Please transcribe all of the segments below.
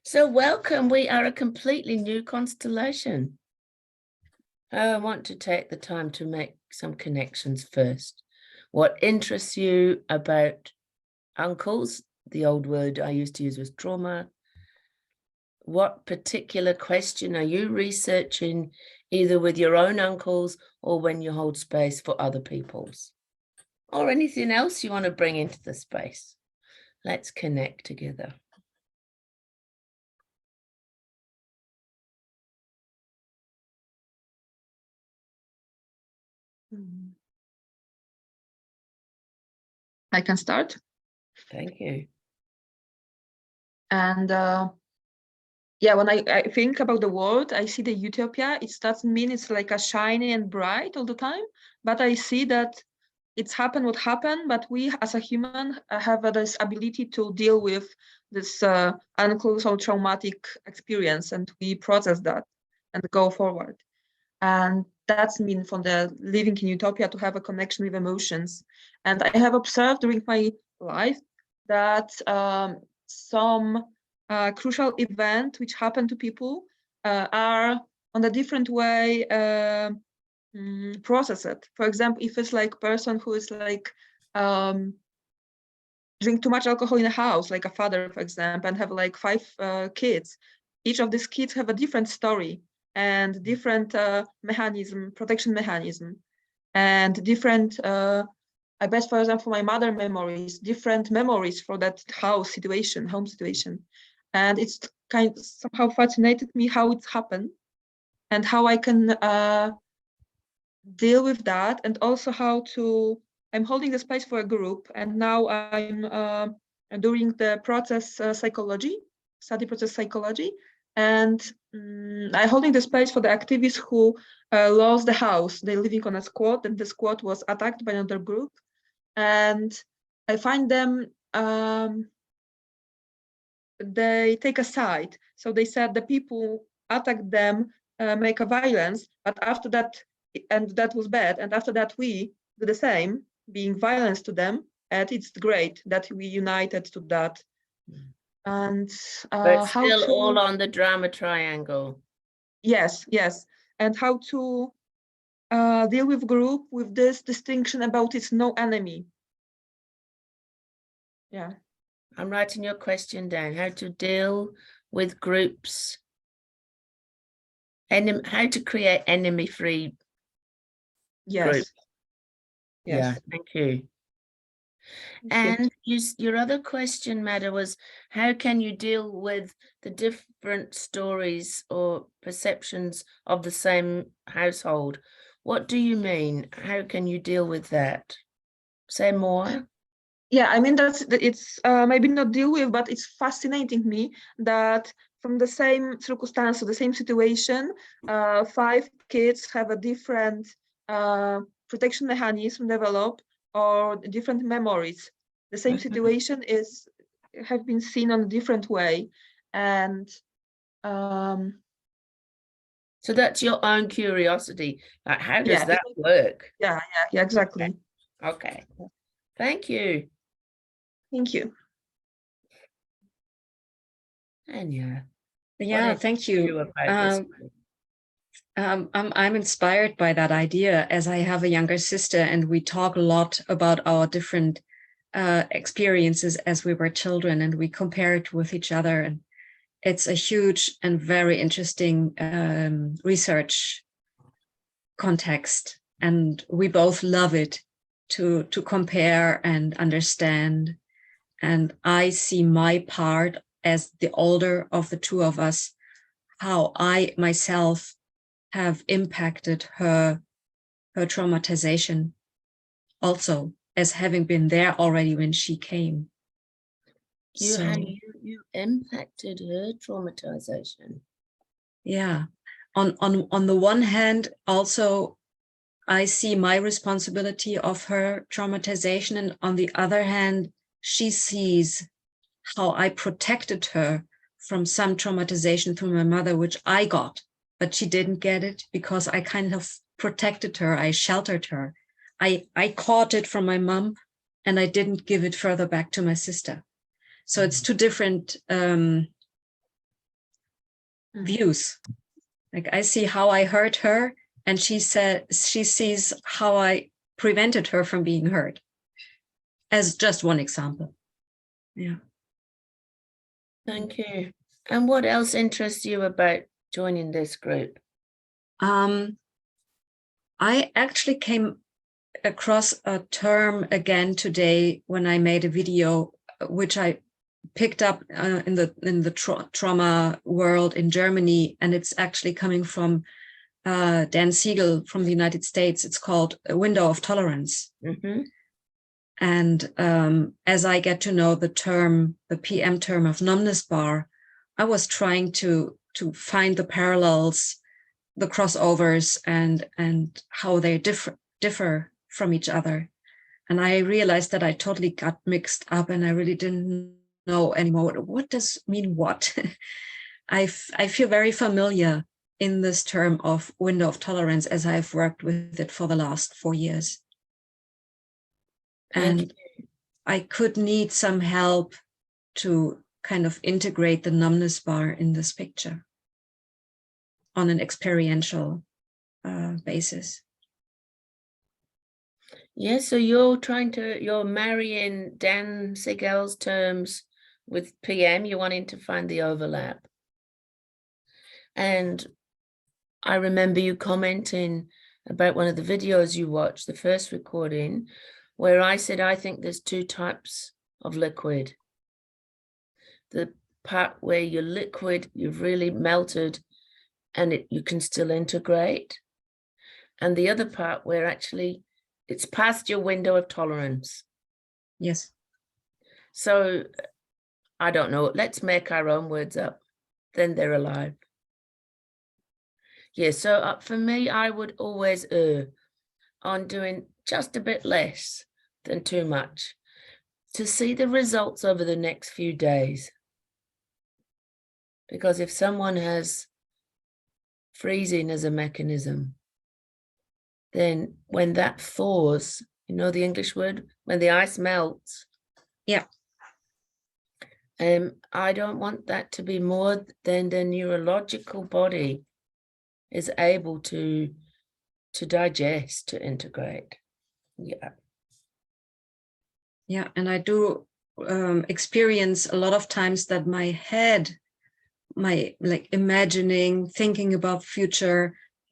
So welcome, we are a completely new constellation. I want to take the time to make some connections first. What interests you about uncles? The old word I used to use was trauma. What particular question are you researching, either with your own uncles or when you hold space for other people's? Or anything else you want to bring into the space? Let's connect together. I can start. Thank you. And yeah, when I think about the world, I see the utopia. It doesn't mean it's like a shiny and bright all the time, but I see that it's happened what happened, but we as a human have this ability to deal with this unclosed or traumatic experience, and we process that and go forward. And that's mean from the living in utopia to have a connection with emotions. And I have observed during my life that some crucial event which happen to people are on a different way processed. For example, if it's like person who is like drink too much alcohol in a house, like a father, for example, and have like 5 kids, each of these kids have a different story and different protection mechanism, and different, I bet, for example, my mother memories, different memories for that home situation. And it's kind of somehow fascinated me how it's happened and how I can deal with that, and also how to, I'm holding the space for a group, and now I'm doing the study process psychology, and I'm holding the space for the activists who lost the house. They're living on a squat, and the squat was attacked by another group. And I find them, they take a side. So they said the people attacked them, make a violence, but after that, and that was bad. And after that, we do the same, being violence to them. And it's great that we united to that. And But how still to, all on the drama triangle. yes. And how to deal with group with this distinction about it's no enemy. Yeah. I'm writing your question down. How to deal with groups. How to create enemy-free groups. Yes. Yeah, thank you. And your other question, Madda, was how can you deal with the different stories or perceptions of the same household? What do you mean? How can you deal with that? Say more. Yeah, I mean, it's maybe not deal with, but it's fascinating me that from the same circumstance, so the same situation, 5 kids have a different protection mechanism develop, or different memories. The same situation have been seen on a different way. And so that's your own curiosity. Like, how does that work? Yeah, exactly. Okay. Thank you. Thank you. Anya. Yeah, thank you. I'm inspired by that idea, as I have a younger sister, and we talk a lot about our different experiences as we were children, and we compare it with each other. And it's a huge and very interesting research context, and we both love it to compare and understand. And I see my part as the older of the two of us, how I myself have impacted her traumatization, also as having been there already when she came. You impacted her traumatization. Yeah. On the one hand, also I see my responsibility of her traumatization, and on the other hand, she sees how I protected her from some traumatization from my mother, which I got, but she didn't get it because I kind of protected her. I sheltered her. I caught it from my mom, and I didn't give it further back to my sister. So it's two different views. Like I see how I hurt her, and she sees how I prevented her from being hurt, as just one example. Yeah. Thank you. And what else interests you about joining this group? I actually came across a term again today when I made a video, which I picked up in the trauma world in Germany, and it's actually coming from Dan Siegel from the United States. It's called a window of tolerance. Mm-hmm. And as I get to know the term, the PM term of numbness bar, I was trying to find the parallels, the crossovers, and how they differ from each other. And I realized that I totally got mixed up, and I really didn't know anymore. What does mean what? I feel very familiar in this term of window of tolerance, as I've worked with it for the last 4 years. And I could need some help to kind of integrate the numbness bar in this picture on an experiential basis. Yeah, so you're marrying Dan Siegel's terms with PM, you're wanting to find the overlap. And I remember you commenting about one of the videos you watched, the first recording, where I said, I think there's 2 types of liquid. The part where you're liquid, you've really melted and you can still integrate. And the other part where actually it's past your window of tolerance. Yes. So I don't know, let's make our own words up, then they're alive. Yeah, so for me, I would always err on doing just a bit less than too much to see the results over the next few days. Because if someone has freezing as a mechanism, then when that thaws, you know the English word, when the ice melts. Yeah. I don't want that to be more than the neurological body is able to digest, to integrate. Yeah. Yeah, and I do experience a lot of times that my head, my like imagining, thinking about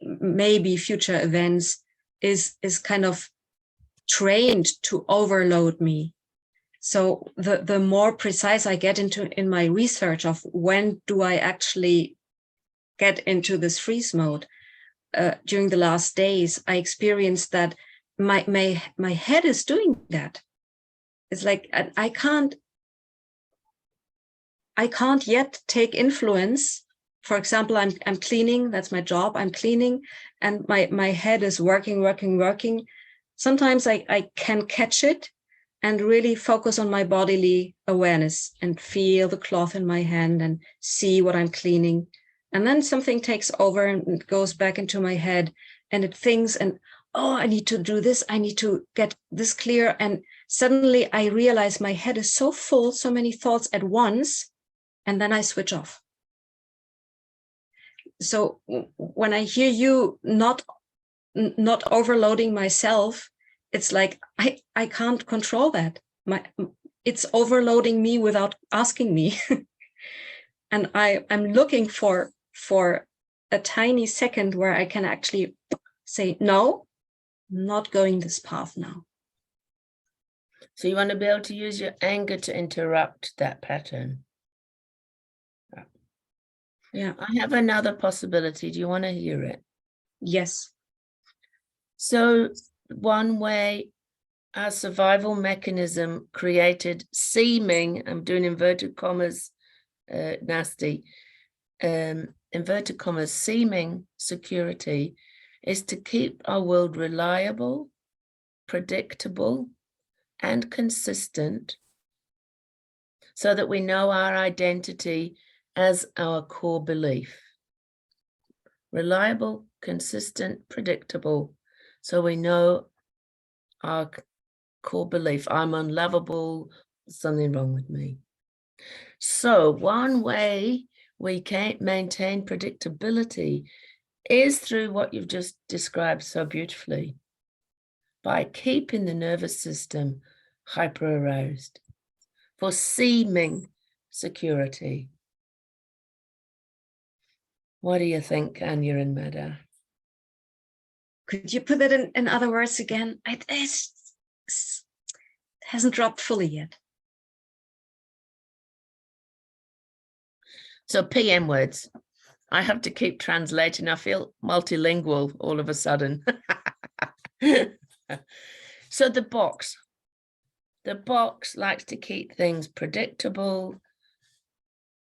maybe future events is kind of trained to overload me. So the more precise I get in my research of when do I actually get into this freeze mode, during the last days, I experienced that my head is doing that. It's like I can't yet take influence. For example, I'm cleaning, that's my job, I'm cleaning, and my head is working. Sometimes I can catch it and really focus on my bodily awareness and feel the cloth in my hand and see what I'm cleaning. And then something takes over and it goes back into my head and it thinks, and oh, I need to do this, I need to get this clear. And suddenly I realize my head is so full, so many thoughts at once, and then I switch off. So when I hear you not overloading myself, it's like I can't control that. It's overloading me without asking me. And I'm looking for a tiny second where I can actually say, no, I'm not going this path now. So you want to be able to use your anger to interrupt that pattern. Yeah. I have another possibility. Do you want to hear it? Yes. So one way our survival mechanism created seeming, I'm doing inverted commas, nasty, inverted commas, seeming security is to keep our world reliable, predictable, and consistent so that we know our identity as our core belief. Reliable, consistent, predictable, so we know our core belief. I'm unlovable, something wrong with me. So one way we can't maintain predictability is through what you've just described so beautifully, by keeping the nervous system hyper-aroused for seeming security. What do you think, Anya and Mada? Could you put it in other words again? It hasn't dropped fully yet. So PM words. I have to keep translating. I feel multilingual all of a sudden. So the box likes to keep things predictable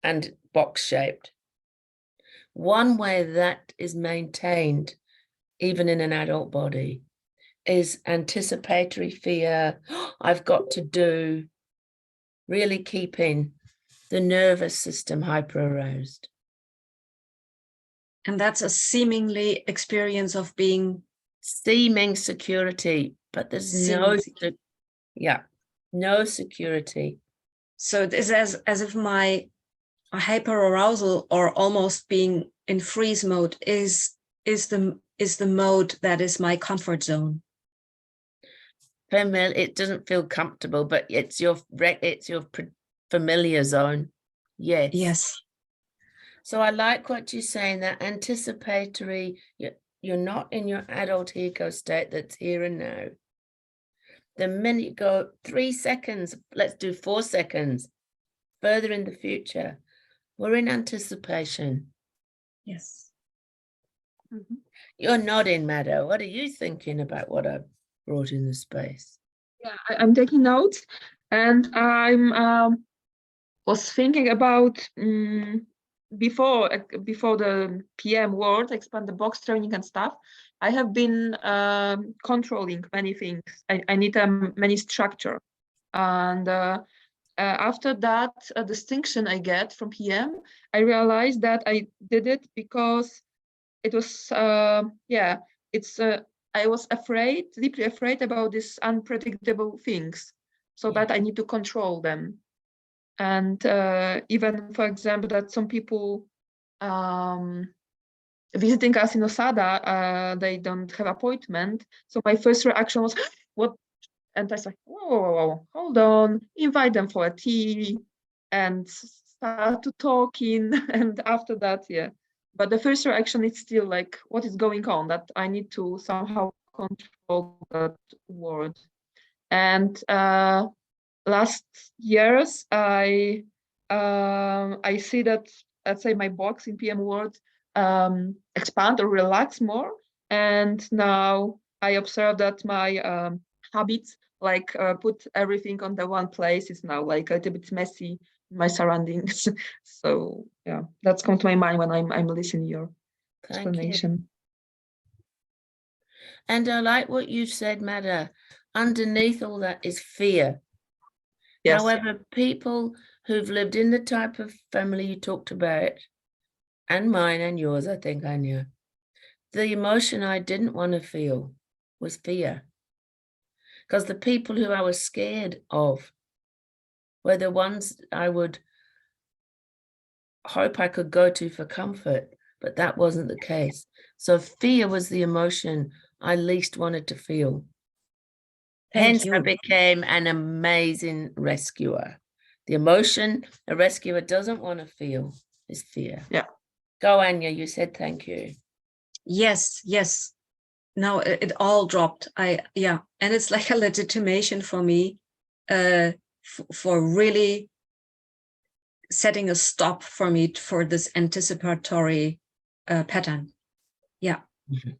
and box shaped. One way that is maintained, even in an adult body, is anticipatory fear. I've got to do, really keeping the nervous system hyper-aroused. And that's a seemingly experience of being Seeming security, but there's no security. So it is as if my hyper-arousal, or almost being in freeze mode, is the mode that is my comfort zone. It doesn't feel comfortable, but it's your familiar zone. Yes. Yes. So I like what you're saying, that anticipatory, you're not in your adult ego state that's here and now. The minute you go 3 seconds, let's do 4 seconds, further in the future, we're in anticipation. Yes. Mhm. You're nodding, Maddo. What are you thinking about what I brought in the space? Yeah, I'm taking notes, and I'm was thinking about before the PM word, expand the box training and stuff. I have been controlling many things. I need many structure, and after that distinction I get from PM, I realized that I did it because it was I was afraid, deeply afraid about these unpredictable things, so that I need to control them. And even, for example, that some people visiting us in Osada, they don't have appointment. So my first reaction was, what? And I was like, whoa, hold on, invite them for a tea and start to talking. And after that, yeah. But the first reaction is still like, what is going on? That I need to somehow control that word. And last years, I see that, let's say, my box in PM word expand or relax more. And now I observe that my habits, like put everything on the one place, is now like a little bit messy in my surroundings. So yeah, that's come to my mind when I'm listening your explanation. And I like what you've said, Mada. Underneath all that is fear. Yes. However, people who've lived in the type of family you talked about, and mine and yours, I think, Anya, the emotion I didn't want to feel was fear. Because the people who I was scared of were the ones I would hope I could go to for comfort, but that wasn't the case. So fear was the emotion I least wanted to feel. Hence, I became an amazing rescuer. The emotion a rescuer doesn't want to feel is fear. Yeah. Go, Anya, you said thank you. Yes. Now it all dropped. And it's like a legitimation for me for really setting a stop for me for this anticipatory pattern. Yeah. Mm-hmm.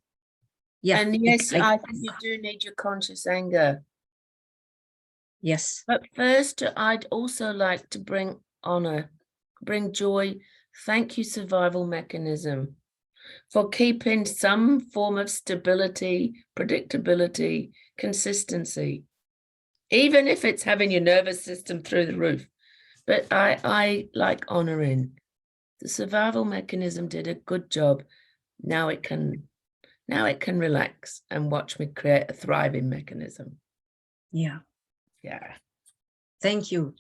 Yeah. And yes, I think you do need your conscious anger. Yes. But first, I'd also like to bring honor, bring joy. Thank you, survival mechanism, for keeping some form of stability, predictability, consistency, even if it's having your nervous system through the roof. But I like honoring. The survival mechanism did a good job. Now it can relax and watch me create a thriving mechanism. Yeah. Yeah. Thank you.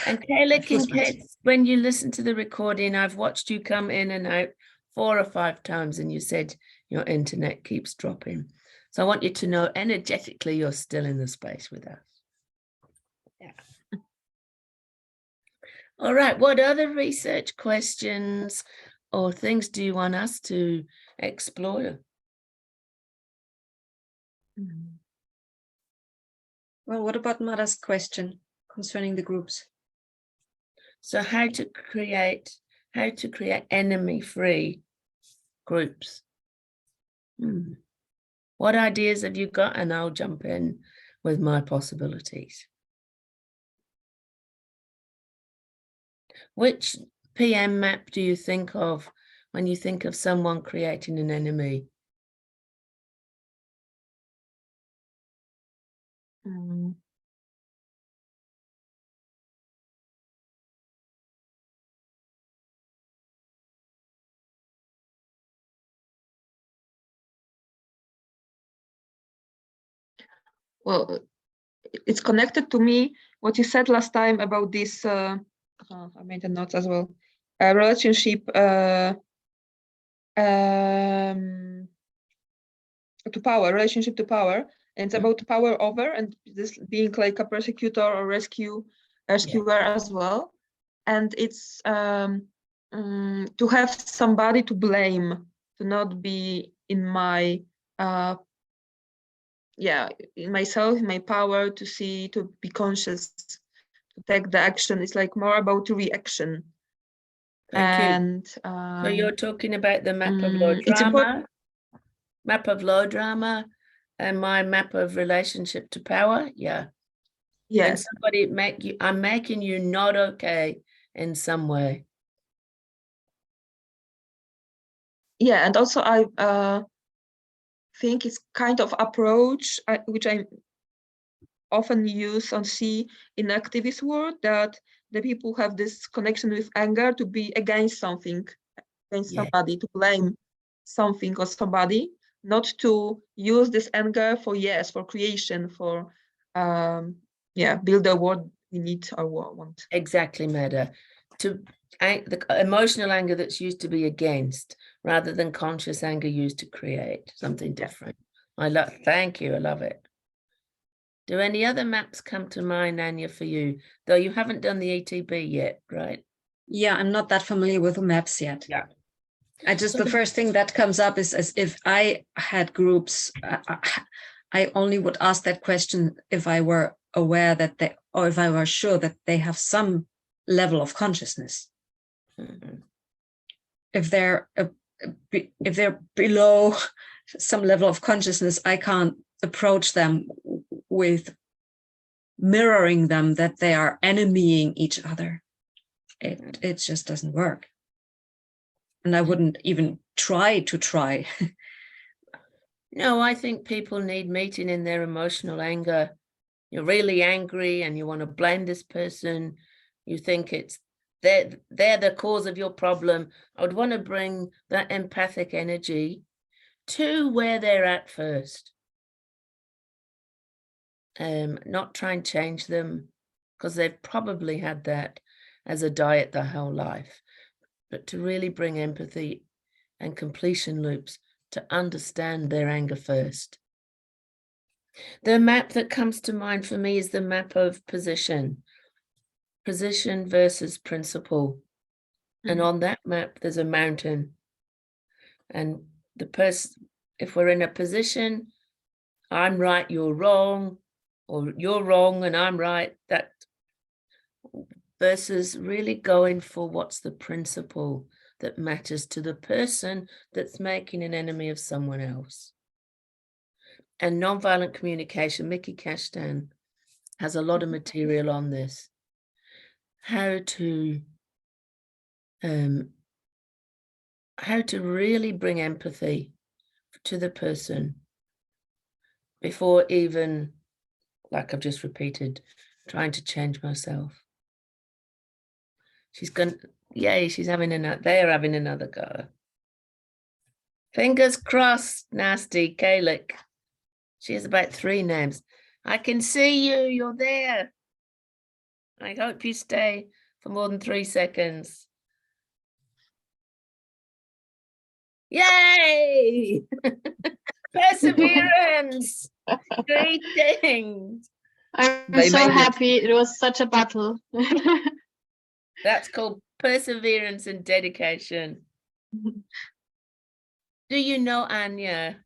And Kayla, Of course, in case when you listen to the recording, I've watched you come in and out 4 or 5 times and you said your internet keeps dropping. So I want you to know energetically you're still in the space with us. Yeah. All right, what other research questions or things do you want us to explore? Well, what about Mara's question concerning the groups? So how to create enemy-free groups. What ideas have you got? And I'll jump in with my possibilities. Which PM map do you think of when you think of someone creating an enemy? Well, it's connected to me what you said last time about this. I made the notes as well. Relationship to power, relationship to power, and it's about power over, and this being like a persecutor or rescuer as well. And it's to have somebody to blame, to not be in my in myself, in my power, to see, to be conscious, to take the action. It's like more about reaction. Thank you. And So you're talking about the map of low drama, and my map of relationship to power. Yeah. Yes. And somebody I'm making you not okay in some way. Yeah, and also I think it's kind of approach which I often use and see in activist world, that the people have this connection with anger to be against something, against somebody, to blame something or somebody, not to use this anger for creation, for build the world we need or want. Exactly, Meda. The emotional anger that's used to be against, rather than conscious anger used to create something different. Thank you, I love it. Do any other maps come to mind, Anya, for you? Though you haven't done the ETB yet, right? Yeah, I'm not that familiar with the maps yet. Yeah. The first thing that comes up is, as if I had groups, I only would ask that question if I were aware that or if I were sure that they have some level of consciousness. If they're below some level of consciousness, I can't approach them with mirroring them that they are enemying each other. It just doesn't work. And I wouldn't even try. No, I think people need meeting in their emotional anger. You're really angry and you want to blame this person. You think they're the cause of your problem. I would want to bring that empathic energy to where they're at first. Not try and change them, because they've probably had that as a diet their whole life, but to really bring empathy and completion loops to understand their anger first. The map that comes to mind for me is the map of position versus principle. And on that map, there's a mountain. And if we're in a position, I'm right, you're wrong, or you're wrong and I'm right, that versus really going for what's the principle that matters to the person that's making an enemy of someone else. And nonviolent communication, Mickey Kashtan has a lot of material on this. How to really bring empathy to the person before even, like I've just repeated, trying to change myself. She's having they're having another go. Fingers crossed, nasty Kalik. She has about 3 names. I can see you, you're there. I hope you stay for more than 3 seconds. Yay! Perseverance! Greetings! I'm They so made it. happy. It was such a battle. That's called perseverance and dedication. Do you know Anya?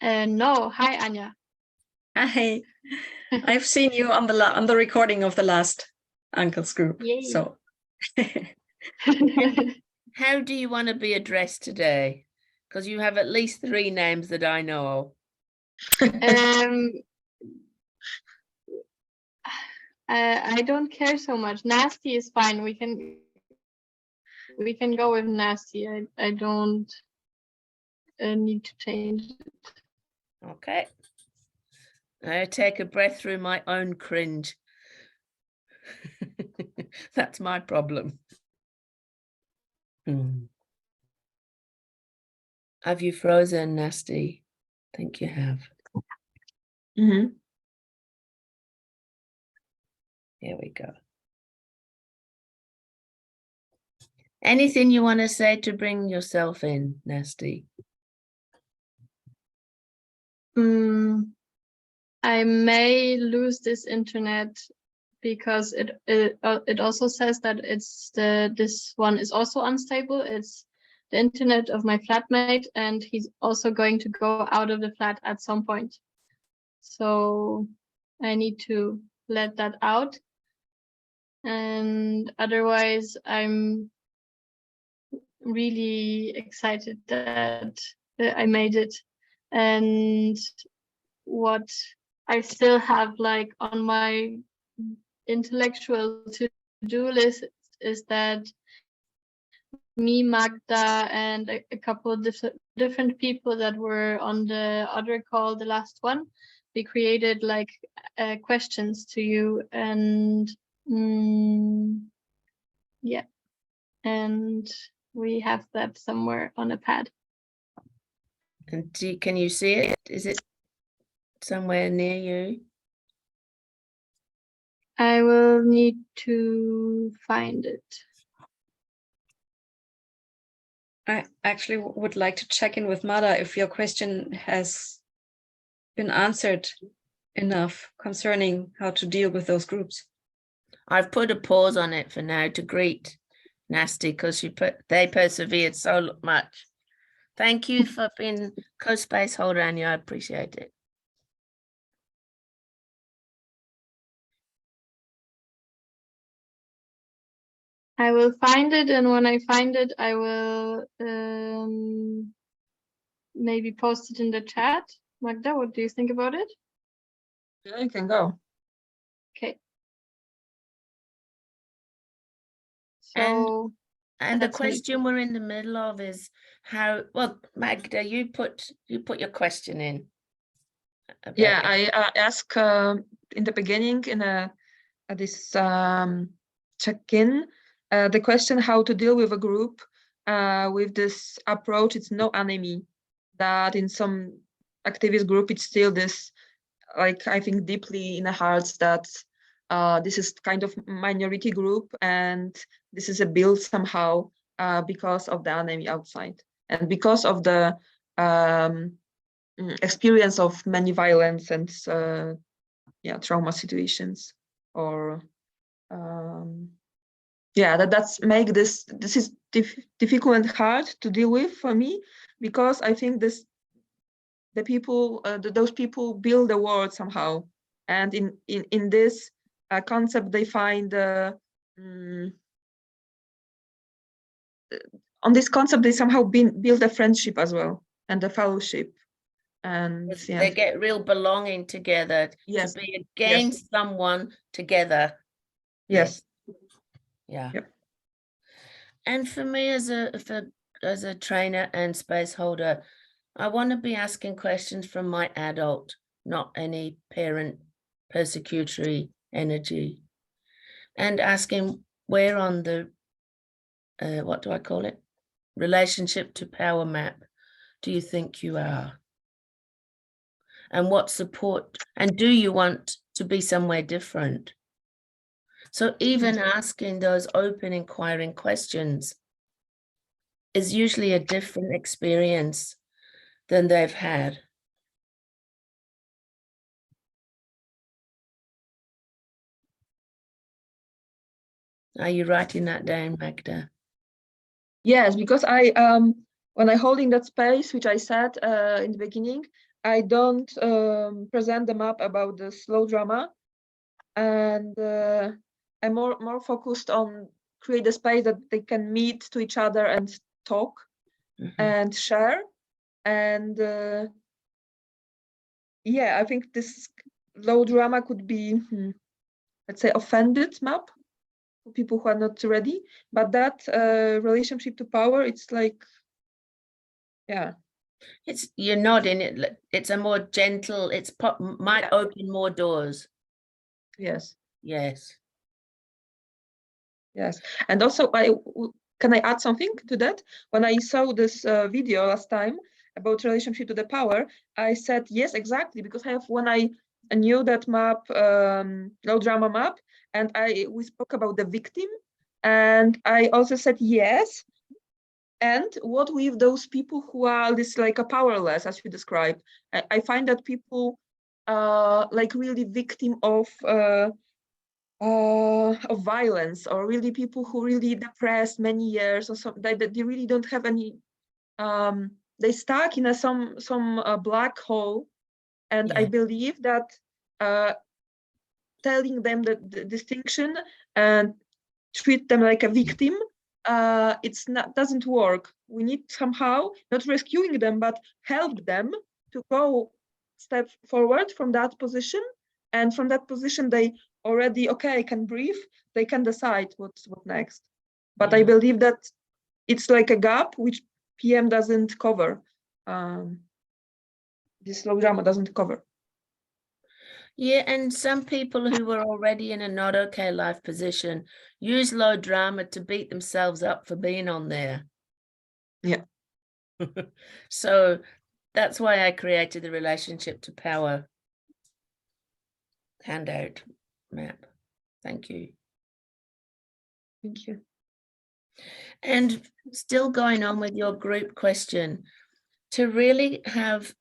No, hi, Anya. Hi, I've seen you on the recording of the last uncles group. Yay. So How do you want to be addressed today? Because you have at least 3 names that I know of. I don't care so much. Nasty is fine. We can go with nasty. I don't need to change it. Okay. I take a breath through my own cringe. That's my problem. Have you frozen, Nasty? I think you have. Mhm. Here we go. Anything you want to say to bring yourself in, Nasty? I may lose this internet because it also says that this one is also unstable. It's the internet of my flatmate, and he's also going to go out of the flat at some point. So I need to let that out. And otherwise, I'm really excited that I made it. And what I still have like on my intellectual to-do list is that me, Magda, and a couple of different people that were on the other call, the last one, we created like questions to you, and yeah, and we have that somewhere on a pad. And can you see it? Is it somewhere near you? I will need to find it. I actually would like to check in with Mada if your question has been answered enough concerning how to deal with those groups. I've put a pause on it for now to greet Nasty because they persevered so much. Thank you for being co-space holder, Anya. I appreciate it. I will find it, and when I find it, I will maybe post it in the chat. Magda, what do you think about it? Yeah, you can go. Okay. So And the that's me. question we're in the middle of is how, well, Magda, you put your question in. Yeah, I asked in the beginning in this check-in the question how to deal with a group with this approach. It's no enemy. That in some activist group, it's still this, like, I think deeply in the hearts that this is kind of minority group, and this is a build somehow because of the enemy outside and because of the experience of many violence and trauma situations, or that's make this is difficult and hard to deal with for me, because I think the people those people build the world somehow, and in this concept they find on this concept they somehow build a friendship as well and a fellowship, and They get real belonging together. Yes. To be against someone together. Yes. Yeah. Yep. And for me as a trainer and space holder, I want to be asking questions from my adult, not any parent persecutory energy, and asking where on the what do I call it? Relationship to power map do you think you are? And what support, and do you want to be somewhere different? So even asking those open inquiring questions is usually a different experience than they've had. Are you writing that down, Magda? Yes, because when I hold in that space, which I said in the beginning, I don't present the map about the slow drama, and I'm more focused on create a space that they can meet to each other and talk and share. And yeah, I think this low drama could be, let's say, offended map for people who are not ready. But that relationship to power, it's like, yeah. It's you're nodding it. It's a more gentle. Might open more doors. Yes. Yes. Yes. And also, can I add something to that? When I saw this video last time about relationship to the power, I said yes, exactly, because when I knew that map, low drama map, and we spoke about the victim, and I also said yes. And what with those people who are this like a powerless, as you described? I find that people like really victim of violence, or really people who really depressed many years, or something that they really don't have any. They stuck in some black hole, and Yeah. I believe that telling them the distinction and treat them like a victim, it's not doesn't work. We need somehow not rescuing them, but help them to go step forward from that position, and from that position they already can breathe, they can decide what next. But I believe that it's like a gap which PM doesn't cover. This low drama doesn't cover. Yeah, and some people who were already in a not okay life position use low drama to beat themselves up for being on there. Yeah. So that's why I created the relationship to power handout map. Thank you. Thank you. And still going on with your group question, to really have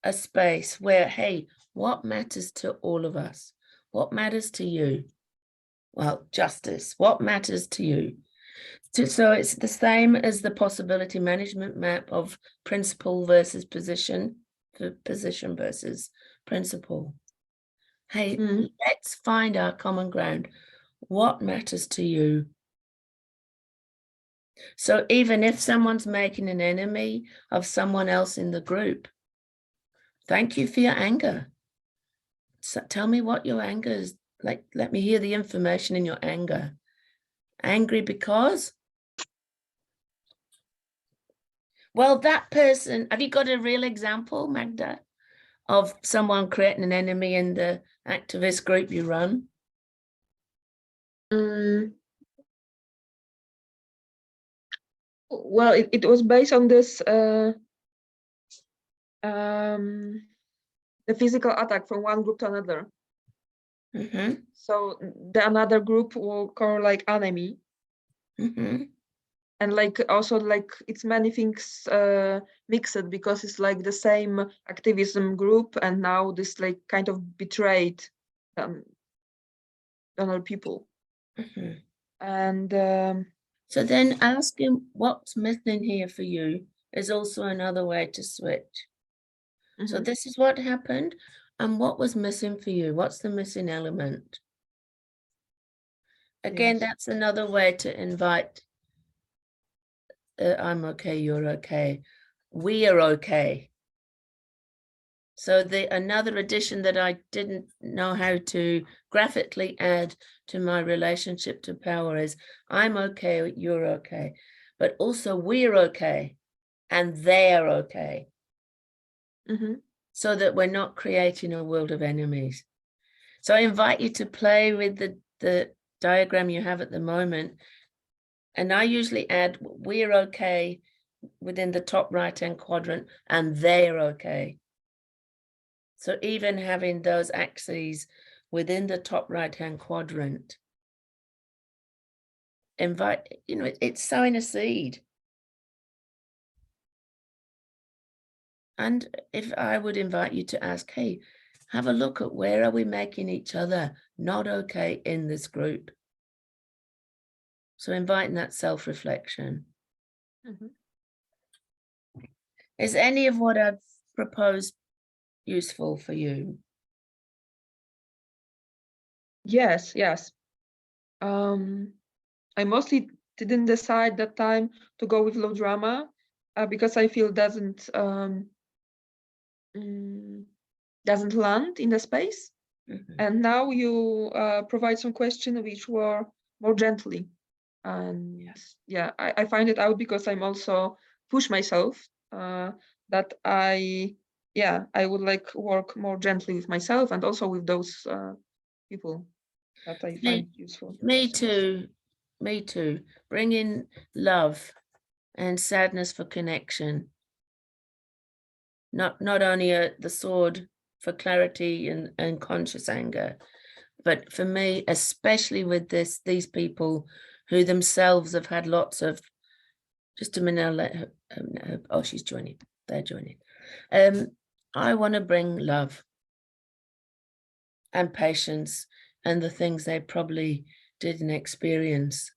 a space where, hey, what matters to all of us? What matters to you? Well, justice. What matters to you? So it's the same as the possibility management map of principle versus position, position versus principle. Hey, let's find our common ground. What matters to you? So even if someone's making an enemy of someone else in the group, thank you for your anger. So tell me what your anger is like. Let me hear the information in your anger. Angry because? Well, that person, have you got a real example, Magda, of someone creating an enemy in the activist group you run? Well, it was based on this the physical attack from one group to another. So the another group will call like enemy. And like also like it's many things mixed, because it's like the same activism group, and now this like kind of betrayed other people. And so then asking what's missing here for you is also another way to switch. So this is what happened, and what was missing for you? What's the missing element? Again, that's another way to invite I'm okay, you're okay, we are okay. So another addition that I didn't know how to graphically add to my relationship to power is I'm okay, you're okay, but also we're okay and they're okay. So that we're not creating a world of enemies. So I invite you to play with the diagram you have at the moment. And I usually add we're okay within the top right-hand quadrant and they're okay. So even having those axes within the top right-hand quadrant invite, you know, it's sowing a seed. And if I would invite you to ask, hey, have a look at where are we making each other not okay in this group? So inviting that self-reflection. Mhm. Is any of what I've proposed useful for you? Yes, yes. I mostly didn't decide that time to go with low drama because I feel doesn't land in the space. Mhm. And now you provide some questions which were more gently. And yeah, I find it out because I'm also push myself that I would like work more gently with myself and also with those people that I find useful. Me too. Me too. Bring in love and sadness for connection. Not only the sword for clarity and conscious anger, but for me, especially with these people who themselves have had lots of, just a minute, I'll let her, oh, she's joining, they're joining. I want to bring love and patience and the things they probably didn't experience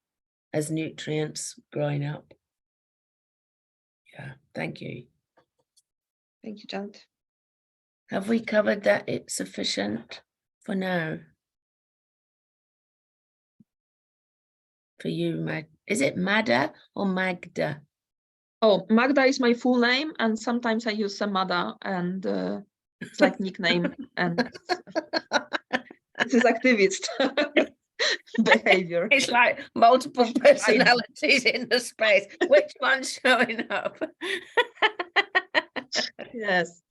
as nutrients growing up. Yeah, thank you. Thank you, Janet. Have we covered that? It's sufficient for now? For you, is it Mada or Magda? Oh, Magda is my full name, and sometimes I use Mada, and it's like nickname, and this is activist behavior. It's like multiple personalities in the space. Which one's showing up? Yes.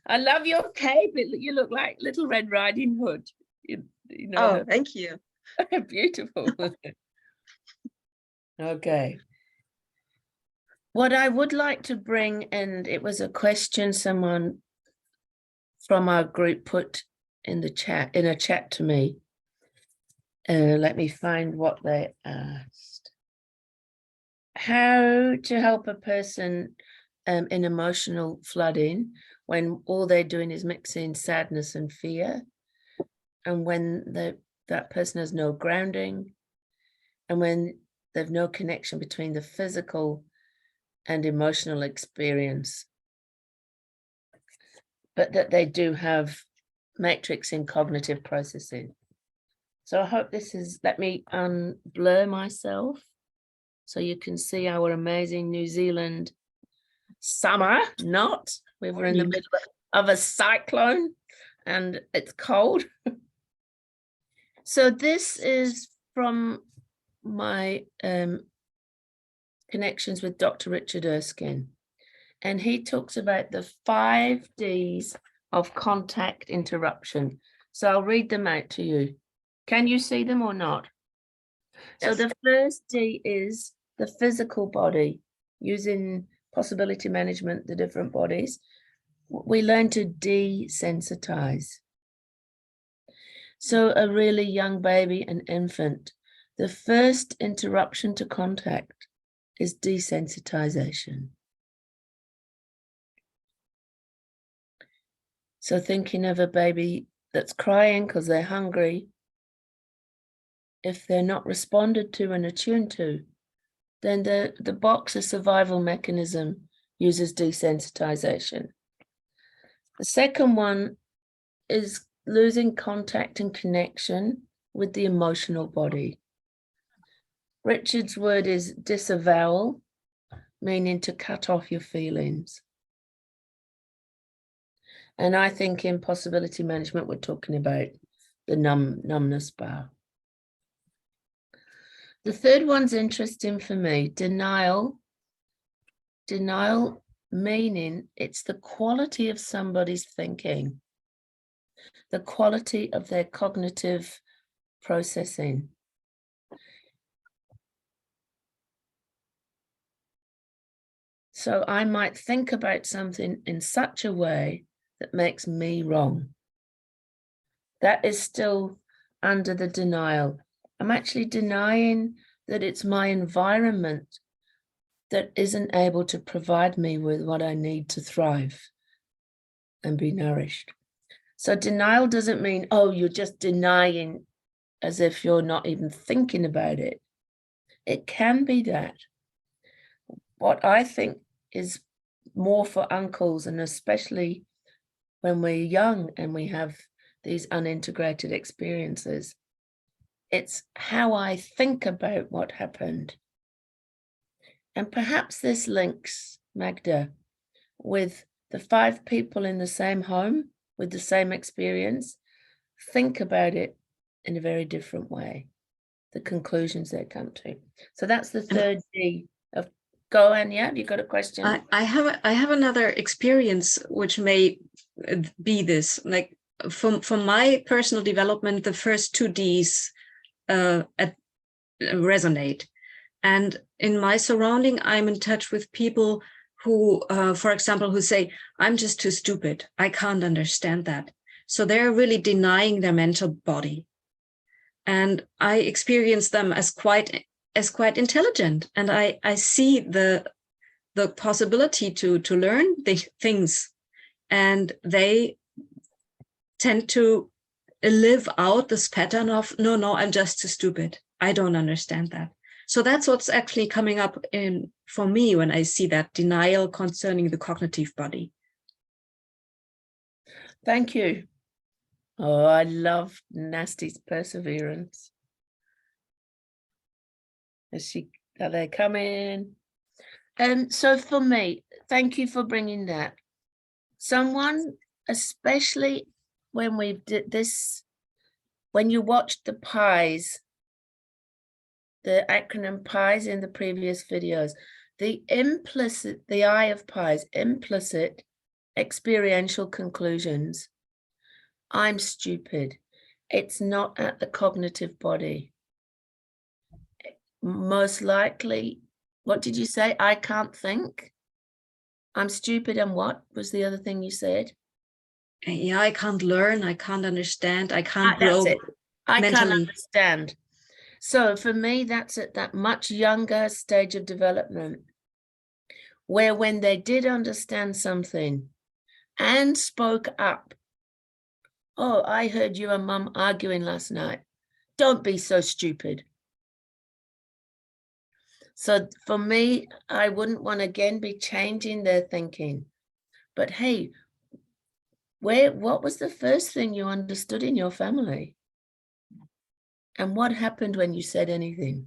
I love your cape. You look like Little Red Riding Hood. You know. Oh, thank you. Beautiful. Okay. What I would like to bring, and it was a question someone from our group put in the chat, in a chat to me. Let me find what they asked. How to help a person in emotional flooding when all they're doing is mixing sadness and fear, and when that person has no grounding, and when there's no connection between the physical and emotional experience, but that they do have matrix in cognitive processing. So I hope this is, let me unblur myself so you can see our amazing New Zealand summer. We were in the middle of a cyclone and it's cold. So this is from my connections with Dr. Richard Erskine. And he talks about the 5 Ds of contact interruption. So I'll read them out to you. Can you see them or not? Yes. So the first D is the physical body, using possibility management, the different bodies. We learn to desensitize. So a really young baby, an infant, the first interruption to contact is desensitization. So thinking of a baby that's crying because they're hungry, if they're not responded to and attuned to, then the boxer survival mechanism uses desensitization. The second one is losing contact and connection with the emotional body. Richard's word is disavowal, meaning to cut off your feelings. And I think in possibility management, we're talking about the numbness bar. The third one's interesting for me, denial. Denial meaning it's the quality of somebody's thinking, the quality of their cognitive processing. So I might think about something in such a way that makes me wrong. That is still under the denial. I'm actually denying that it's my environment that isn't able to provide me with what I need to thrive and be nourished. So denial doesn't mean, oh, you're just denying as if you're not even thinking about it. It can be that. What I think is more for uncles, and especially when we're young and we have these unintegrated experiences, it's how I think about what happened. And perhaps this links, Magda, with the 5 people in the same home with the same experience, think about it in a very different way, the conclusions they come to. So that's the third D of, go Anya, have you got a question? I have another experience which may be this, like from my personal development, the first 2 Ds resonate. And in my surrounding, I'm in touch with people who, for example, who say, I'm just too stupid. I can't understand that. So they're really denying their mental body. And I experience them as quite intelligent. And I see the possibility to learn the things. And they tend to live out this pattern of, no, I'm just too stupid. I don't understand that. So that's what's actually coming up in for me when I see that denial concerning the cognitive body. Thank you. Oh, I love Nasty's perseverance. Are they coming? So for me, thank you for bringing that. Someone, especially when we did this, when you watched the pies, the acronym pies in the previous videos, the I of pies, implicit experiential conclusions. I'm stupid. It's not at the cognitive body. Most likely, what did you say? I can't think. I'm stupid, and what was the other thing you said? Yeah, I can't learn. I can't understand. I can't grow That's it. I mentally. can't understand. So for me, that's at that much younger stage of development, where when they did understand something and spoke up, oh, I heard you and Mum arguing last night. Don't be so stupid. So for me, I wouldn't want to again be changing their thinking. But hey, what was the first thing you understood in your family? And what happened when you said anything?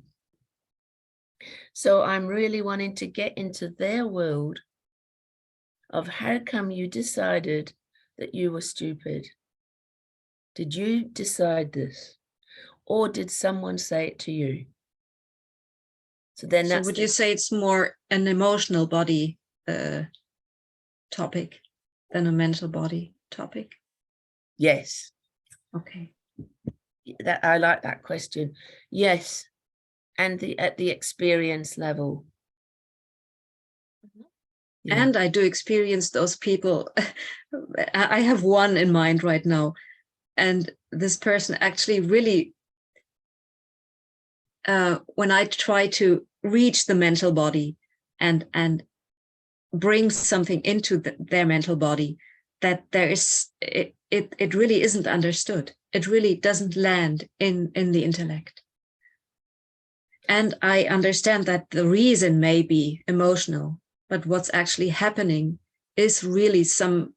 So I'm really wanting to get into their world of how come you decided that you were stupid? Did you decide this? Or did someone say it to you? So then So would you say it's more an emotional body topic than a mental body topic? Yes. Okay. That I like that question. Yes. And at the experience level. Yeah. And I do experience those people. I have one in mind right now. And this person actually really, when I try to reach the mental body and bring something into their mental body, that there is, it really isn't understood. It really doesn't land in the intellect. And I understand that the reason may be emotional, but what's actually happening is really some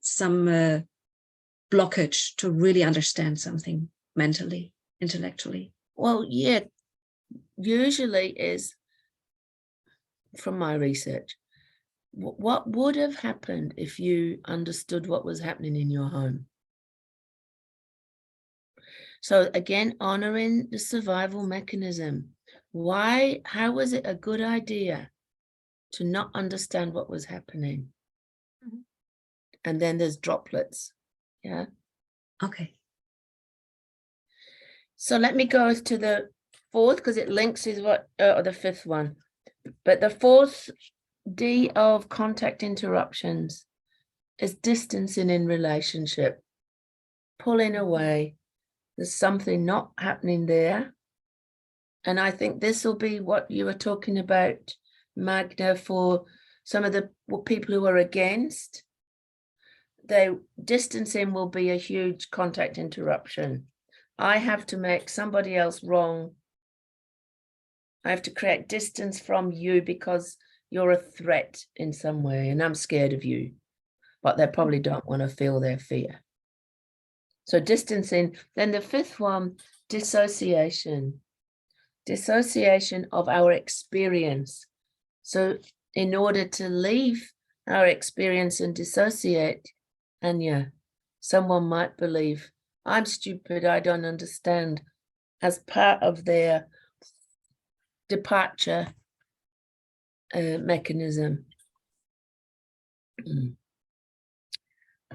blockage to really understand something mentally, intellectually. Well, yeah, usually is, from my research, what would have happened if you understood what was happening in your home? So again, honoring the survival mechanism. Why, how was it a good idea to not understand what was happening? Mm-hmm. And then there's droplets. Yeah. Okay. So let me go to the 4th, because it links with what, or the 5th one. But the 4th D of contact interruptions is distancing in relationship, pulling away. There's something not happening there. And I think this will be what you were talking about, Magda, for some of the people who are against. The distancing will be a huge contact interruption. I have to make somebody else wrong. I have to create distance from you because you're a threat in some way and I'm scared of you, but they probably don't want to feel their fear. So distancing. Then the fifth one, dissociation. Dissociation of our experience. So in order to leave our experience and dissociate, Anya, someone might believe, I'm stupid, I don't understand, as part of their departure mechanism.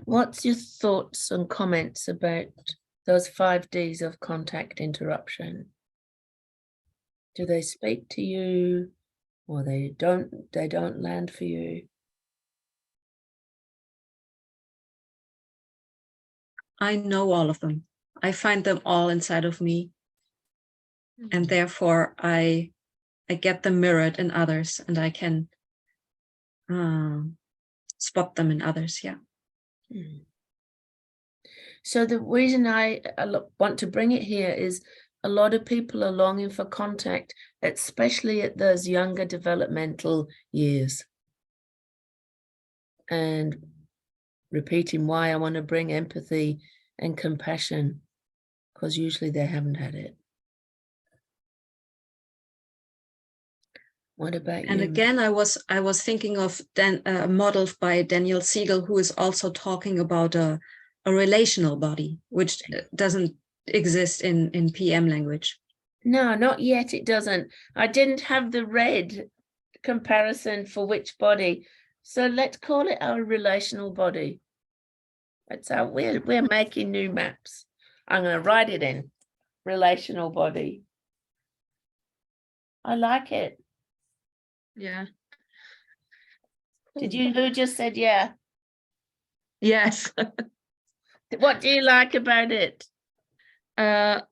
What's your thoughts and comments about those 5 days of contact interruption? Do they speak to you, or they don't land for you? I know all of them. I find them all inside of me. And therefore I get them mirrored in others, and I can spot them in others. Yeah. So the reason I want to bring it here is a lot of people are longing for contact, especially at those younger developmental years. And repeating why I want to bring empathy and compassion, because usually they haven't had it. What about you? And again, I was thinking of a model by Daniel Siegel, who is also talking about a relational body, which doesn't exist in PM language. No, not yet. It doesn't. I didn't have the red comparison for which body, so let's call it our relational body. That's how we're making new maps. I'm going to write it in relational body. I like it. Yeah. Did you? Who just said yeah? Yes. What do you like about it? I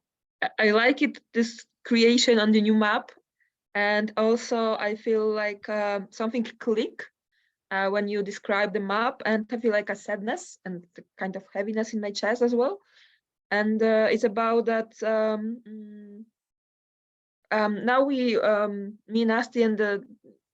like it, this creation on the new map. And also I feel like something click when you describe the map, and I feel like a sadness and the kind of heaviness in my chest as well. And it's about that now we, me and Asti and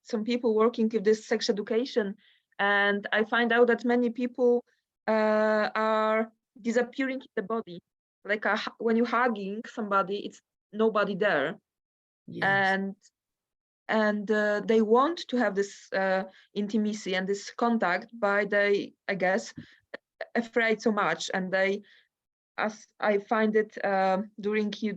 some people working with this sex education, and I find out that many people are disappearing in the body. Like when you're hugging somebody, it's nobody there. Yes. And they want to have this intimacy and this contact, but they, I guess, afraid so much. And they, as I find it during you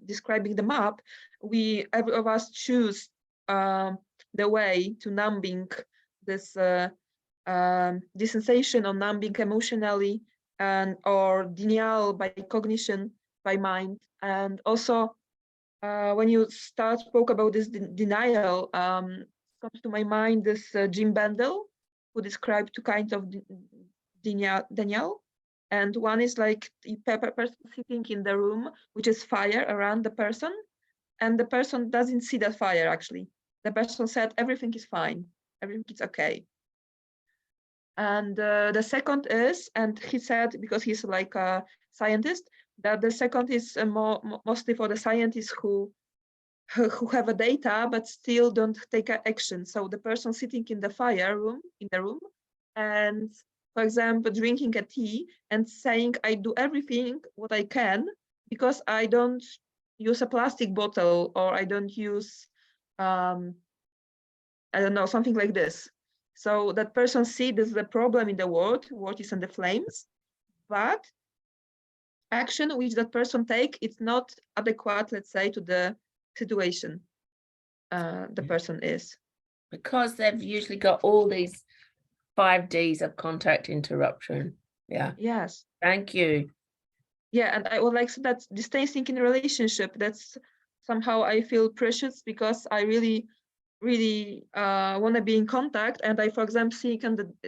describing the map, every of us choose the way to numbing this this sensation of numbing emotionally, and or denial by cognition, by mind. And also when you spoke about this denial, comes to my mind this Jim Bendel, who described two kinds of denial. And one is like the person sitting in the room, which is fire around the person, and the person doesn't see that fire actually. The person said everything is fine, everything is okay. And the second is, and he said, because he's like a scientist, that the second is mostly for the scientists who have a data but still don't take action. So the person sitting in the room, and for example drinking a tea and saying, I do everything what I can because I don't use a plastic bottle, or I don't use I don't know, something like this. So that person sees this is the problem in the world is in the flames, but action which that person take, it's not adequate, let's say, to the situation the person is. Because they've usually got all these 5 days of contact interruption. Yeah. Yes. Thank you. Yeah, and I would like that distancing in a relationship, that's somehow I feel precious, because I really want to be in contact. And I, for example, see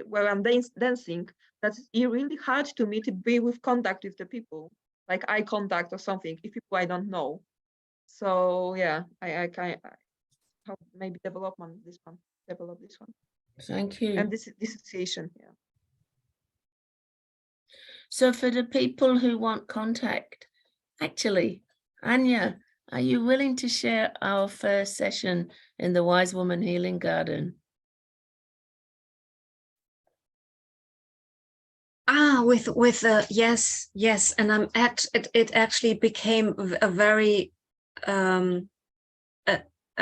where I'm dancing, that's really hard to me to be with contact with the people, like eye contact or something, if people I don't know. So yeah, I hope maybe develop this one. Thank you. And this dissociation, yeah. So for the people who want contact, actually, Anya, are you willing to share our first session in the Wise Woman Healing Garden? Yes, and I'm it actually became a very a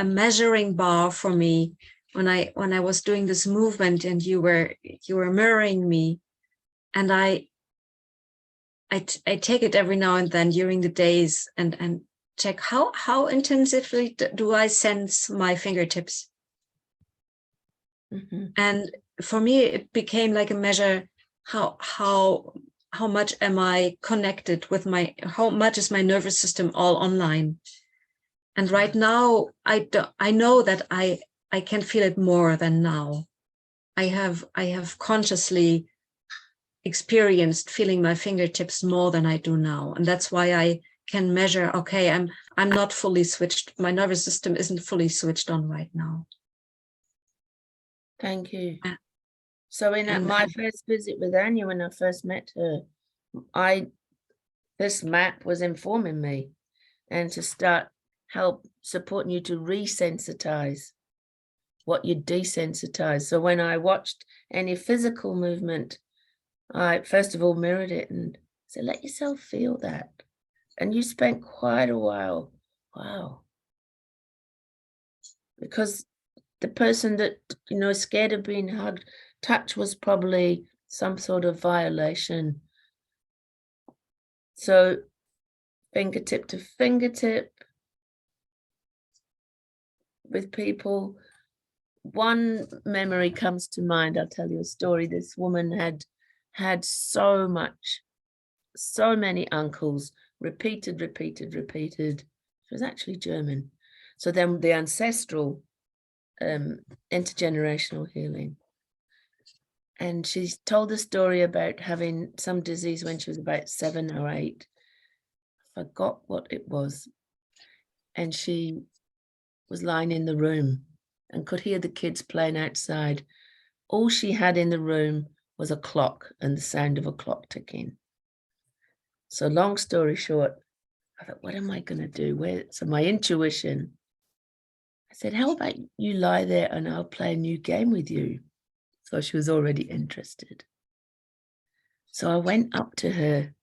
measuring bar for me when I was doing this movement, and you were mirroring me, and I take it every now and then during the days and check how intensively do I sense my fingertips. Mm-hmm. And for me, it became like a measure, how much am I connected with how much is my nervous system all online. And right now, I know that I can feel it more than now. I have consciously experienced feeling my fingertips more than I do now. And that's why I can measure, okay, I'm not fully switched. My nervous system isn't fully switched on right now. Thank you. So in my first visit with Anya, when I first met her, this map was informing me, and to start help supporting you to resensitize what you desensitize. So when I watched any physical movement, I first of all mirrored it and said, let yourself feel that. And you spent quite a while. Wow. Because the person that, scared of being hugged, touch was probably some sort of violation. So fingertip to fingertip with people. One memory comes to mind. I'll tell you a story. This woman had so many uncles, repeated. She was actually German. So then the ancestral intergenerational healing. And she told the story about having some disease when she was about 7 or 8. I forgot what it was. And she was lying in the room and could hear the kids playing outside. All she had in the room was a clock and the sound of a clock ticking. So long story short, I thought, what am I going to do? So my intuition, I said, how about you lie there and I'll play a new game with you? So she was already interested. So I went up to her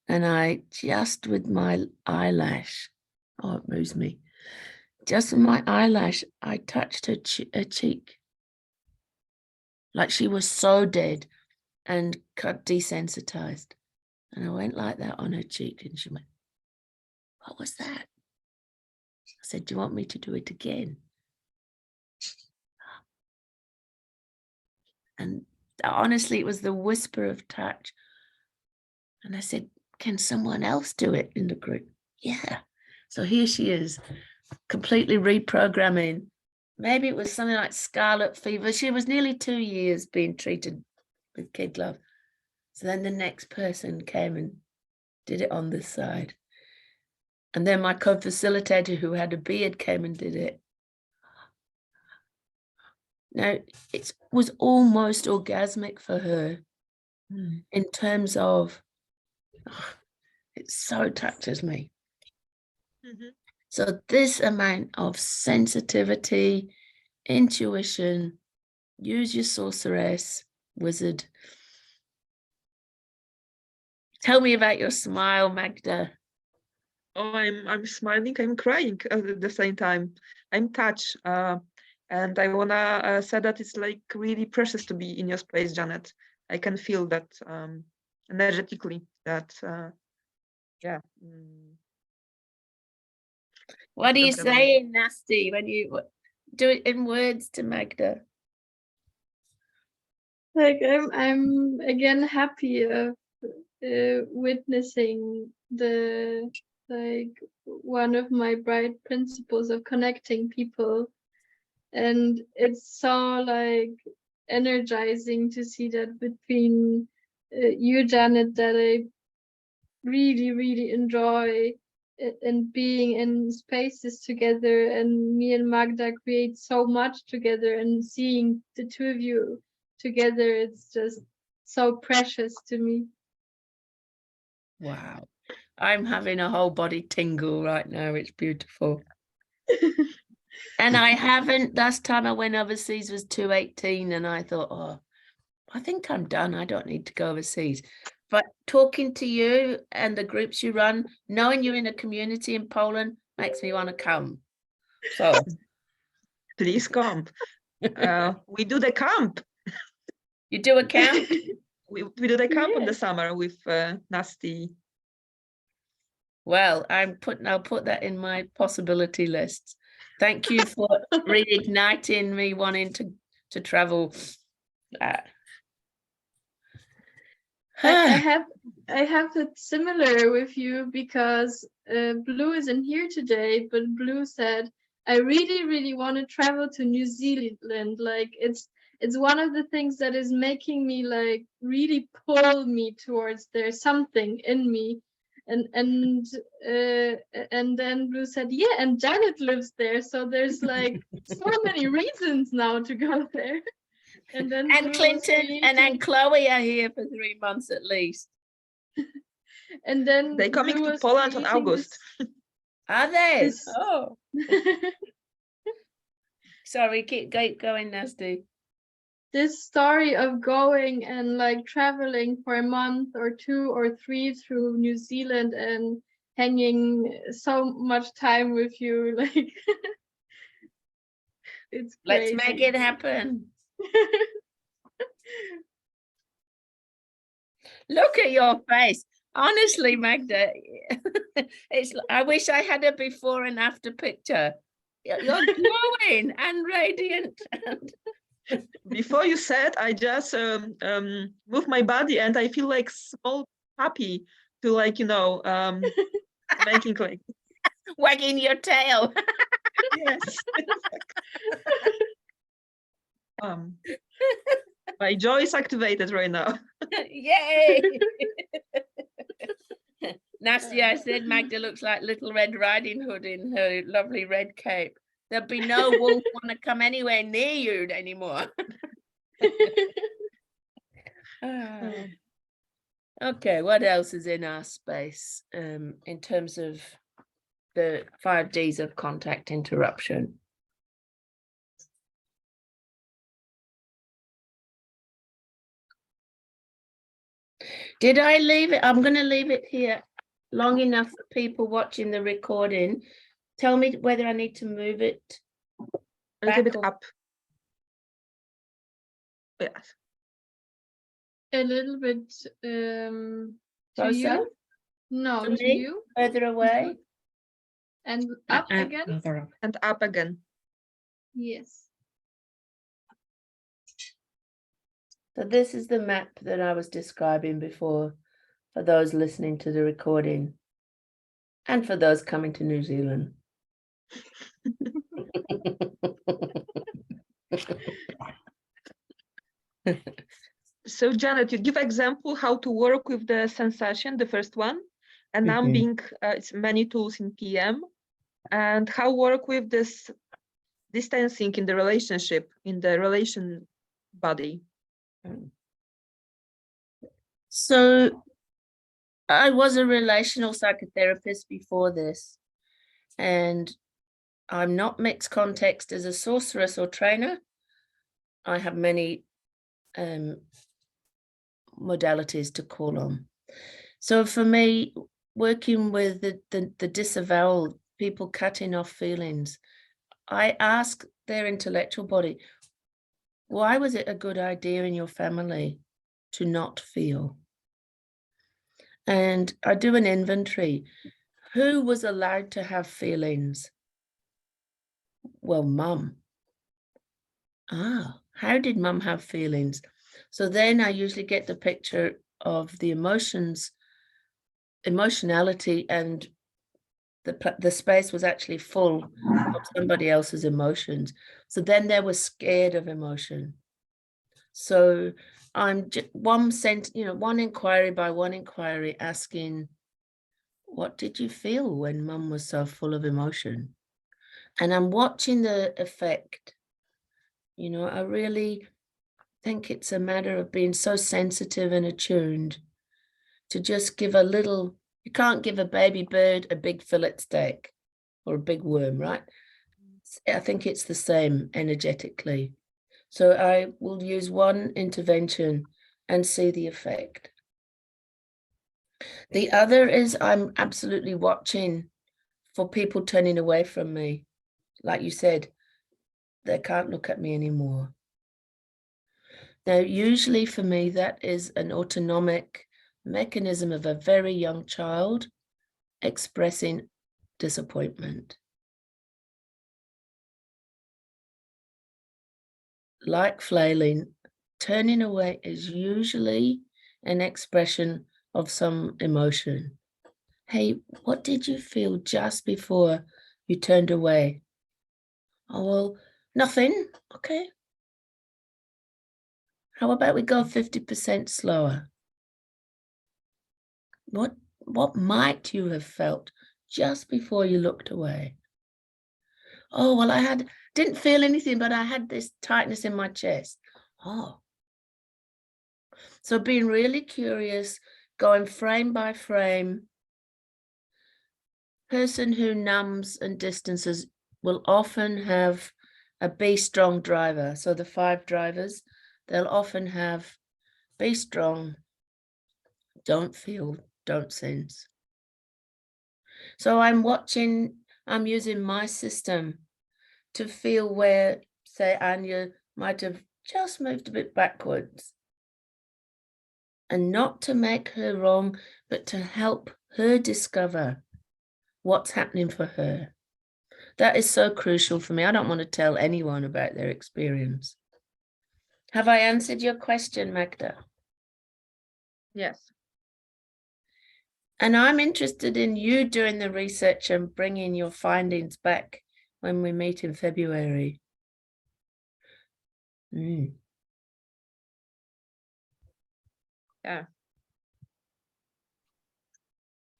and I just with my eyelash, oh, it moves me. Just with my eyelash, I touched her cheek. Like she was so dead and desensitized. And I went like that on her cheek and she went, what was that? I said, do you want me to do it again? And honestly, it was the whisper of touch. And I said, can someone else do it in the group? Yeah. So here she is, completely reprogramming. Maybe it was something like scarlet fever. She was nearly 2 years being treated with kid glove. So then the next person came and did it on this side. And then my co-facilitator who had a beard came and did it. Now, it was almost orgasmic for her in terms of, it so touches me. Mm-hmm. So this amount of sensitivity, intuition, use your sorceress, wizard. Tell me about your smile, Magda. Oh, I'm smiling, I'm crying at the same time. I'm touched. And I wanna say that it's like really precious to be in your space, Janet. I can feel that energetically that yeah. What are you That's amazing. saying, Nasty, when you do it in words to Magda? Like I'm again happy of witnessing the one of my bright principles of connecting people, and it's so like energizing to see that between you, Janet, that I really enjoy and being in spaces together, and me and Magda create so much together, and seeing the two of you together, it's just so precious to me. Wow. I'm having a whole body tingle right now. It's beautiful. And I haven't, last time I went overseas was 2018, and I thought, oh, I think I'm done. I don't need to go overseas. But talking to you and the groups you run, knowing you're in a community in Poland makes me want to come. So Please come. We do the camp. you do a camp? We do the camp in the Yes. summer with Nasty. Well, I'll put that in my possibility list. Thank you for reigniting me wanting to travel. I have it similar with you, because Blue isn't here today, but Blue said, I really want to travel to New Zealand. Like it's one of the things that is making me like really pull me towards there's something in me. And then Blue said, yeah, and Janet lives there, so there's like so many reasons now to go there. And then And Blue was Clinton and creating- Chloe are here for 3 months at least. And then They're coming Blue to was Poland on creating August. Are they? this- Oh, sorry, keep going, Nasty. this story of going and like traveling for a month or 2 or 3 through New Zealand and hanging so much time with you, like it's Let's crazy. make it happen. Look at your face. Honestly, Magda, I wish I had a before and after picture. You're glowing and radiant. Before you said, I just move my body and I feel like small puppy to like, making like, Wagging your tail. yes. My joy is activated right now. Yay. Nasty, I said Magda looks like Little Red Riding Hood in her lovely red cape. There'll be no wolf want to come anywhere near you anymore. Okay, what else is in our space in terms of the 5 Ds of contact interruption? Did I leave it? I'm going to leave it here long enough for people watching the recording. Tell me whether I need to move it A little back bit or- up. Yes. A little bit to Closer? you. No, To to me? you. Further away? And up And again. another up. And up again. Yes. So this is the map that I was describing before for those listening to the recording and for those coming to New Zealand. So Janet, you give example how to work with the sensation, the first one, and now Mhm. being it's many tools in PM, and how work with this distancing in the relationship, in the relation body. So I was a relational psychotherapist before this, and I'm not mixed context as a sorceress or trainer. I have many modalities to call on. So for me, working with the disavowal, people cutting off feelings, I ask their intellectual body, why was it a good idea in your family to not feel? And I do an inventory. Who was allowed to have feelings? Well, mum. How did mum have feelings? So then I usually get the picture of the emotionality, and the space was actually full of somebody else's emotions. So then they were scared of emotion. So I'm one inquiry by one inquiry asking, what did you feel when mum was so full of emotion? And I'm watching the effect. You know, I really think it's a matter of being so sensitive and attuned to just give a little. You can't give a baby bird a big fillet steak or a big worm, right? I think it's the same energetically. So I will use one intervention and see the effect. The other is I'm absolutely watching for people turning away from me. Like you said, they can't look at me anymore. Now, usually for me, that is an autonomic mechanism of a very young child expressing disappointment. Like flailing, turning away is usually an expression of some emotion. Hey, what did you feel just before you turned away? Oh, well, nothing. Okay. How about we go 50% slower? What might you have felt just before you looked away? Oh, well, didn't feel anything, but I had this tightness in my chest. Oh. So being really curious, going frame by frame. Person who numbs and distances will often have a be strong driver. So the 5 drivers, they'll often have be strong, don't feel, don't sense. So I'm using my system to feel where, say, Anya might have just moved a bit backwards. And not to make her wrong, but to help her discover what's happening for her. That is so crucial for me. I don't want to tell anyone about their experience. Have I answered your question, Magda? Yes. And I'm interested in you doing the research and bringing your findings back when we meet in February. Yeah.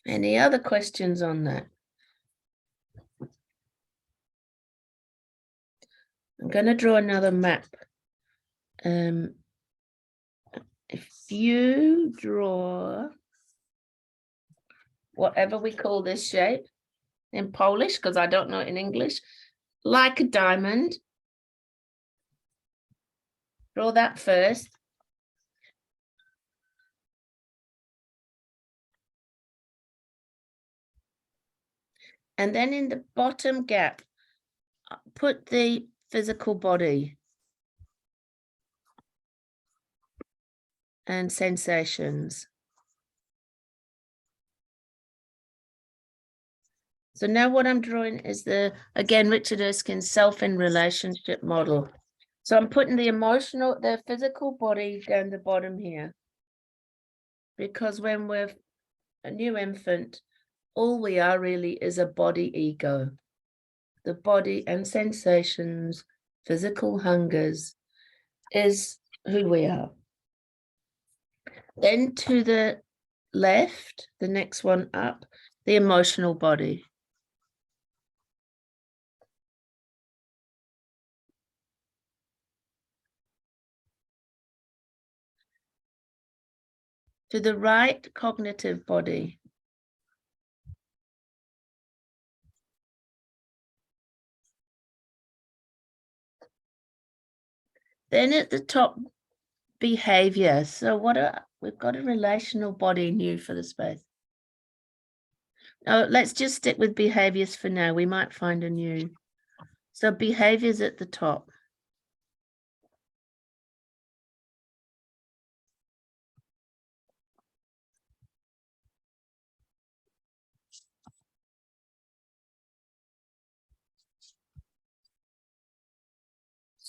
Any other questions on that? I'm going to draw another map. If you draw whatever we call this shape in Polish, because I don't know it in English, like a diamond, draw that first. And then in the bottom gap, put the physical body and sensations. So now what I'm drawing is again, Richard Erskine's self in relationship model. So I'm putting the physical body down the bottom here. Because when we're a new infant, all we are really is a body ego. The body and sensations, physical hungers is who we are. Then to the left, the next one up, the emotional body. To the right, cognitive body. Then at the top, behavior. So we've got a relational body new for the space. Oh, let's just stick with behaviors for now. We might find a new. So behaviors at the top.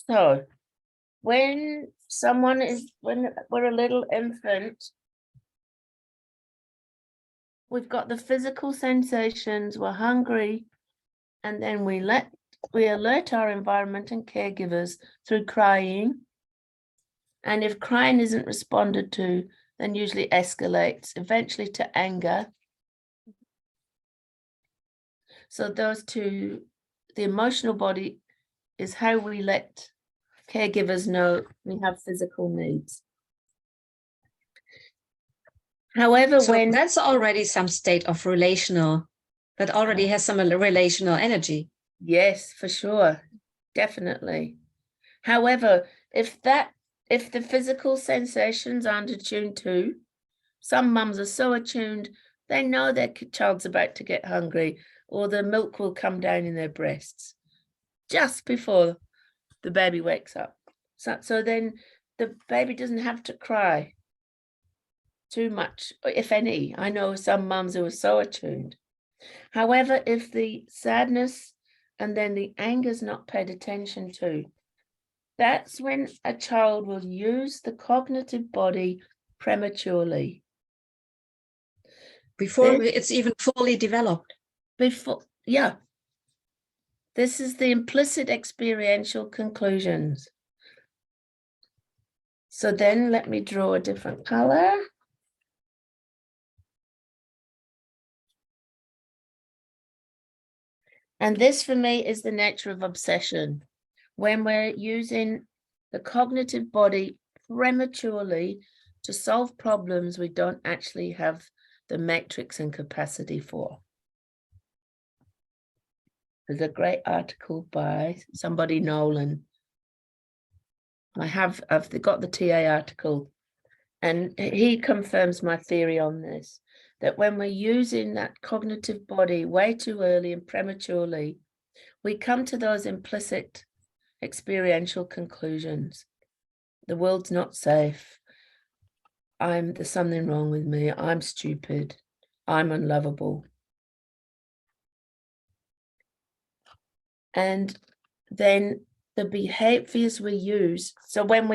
So when we're a little infant, we've got the physical sensations, we're hungry, and then we alert our environment and caregivers through crying. And if crying isn't responded to, then usually escalates eventually to anger. So those two, the emotional body is how we let caregivers know we have physical needs. However, So when that's already some state of relational, that already has some relational energy. yes, for sure, definitely. However, if the physical sensations aren't attuned to, some mums are so attuned, they know their child's about to get hungry or the milk will come down in their breasts just before the baby wakes up. So then the baby doesn't have to cry too much, if any. I know some mums who are so attuned. However, if the sadness and then the anger is not paid attention to, that's when a child will use the cognitive body prematurely. Before This- it's even fully developed. Yeah. This is the implicit experiential conclusions. So then let me draw a different color. And this for me is the nature of obsession. When we're using the cognitive body prematurely to solve problems we don't actually have the matrix and capacity for. There's a great article by somebody, Nolan. I've got the TA article, and he confirms my theory on this, that when we're using that cognitive body way too early and prematurely, we come to those implicit experiential conclusions. The world's not safe. There's something wrong with me. I'm stupid. I'm unlovable. And then the behaviors we use. So when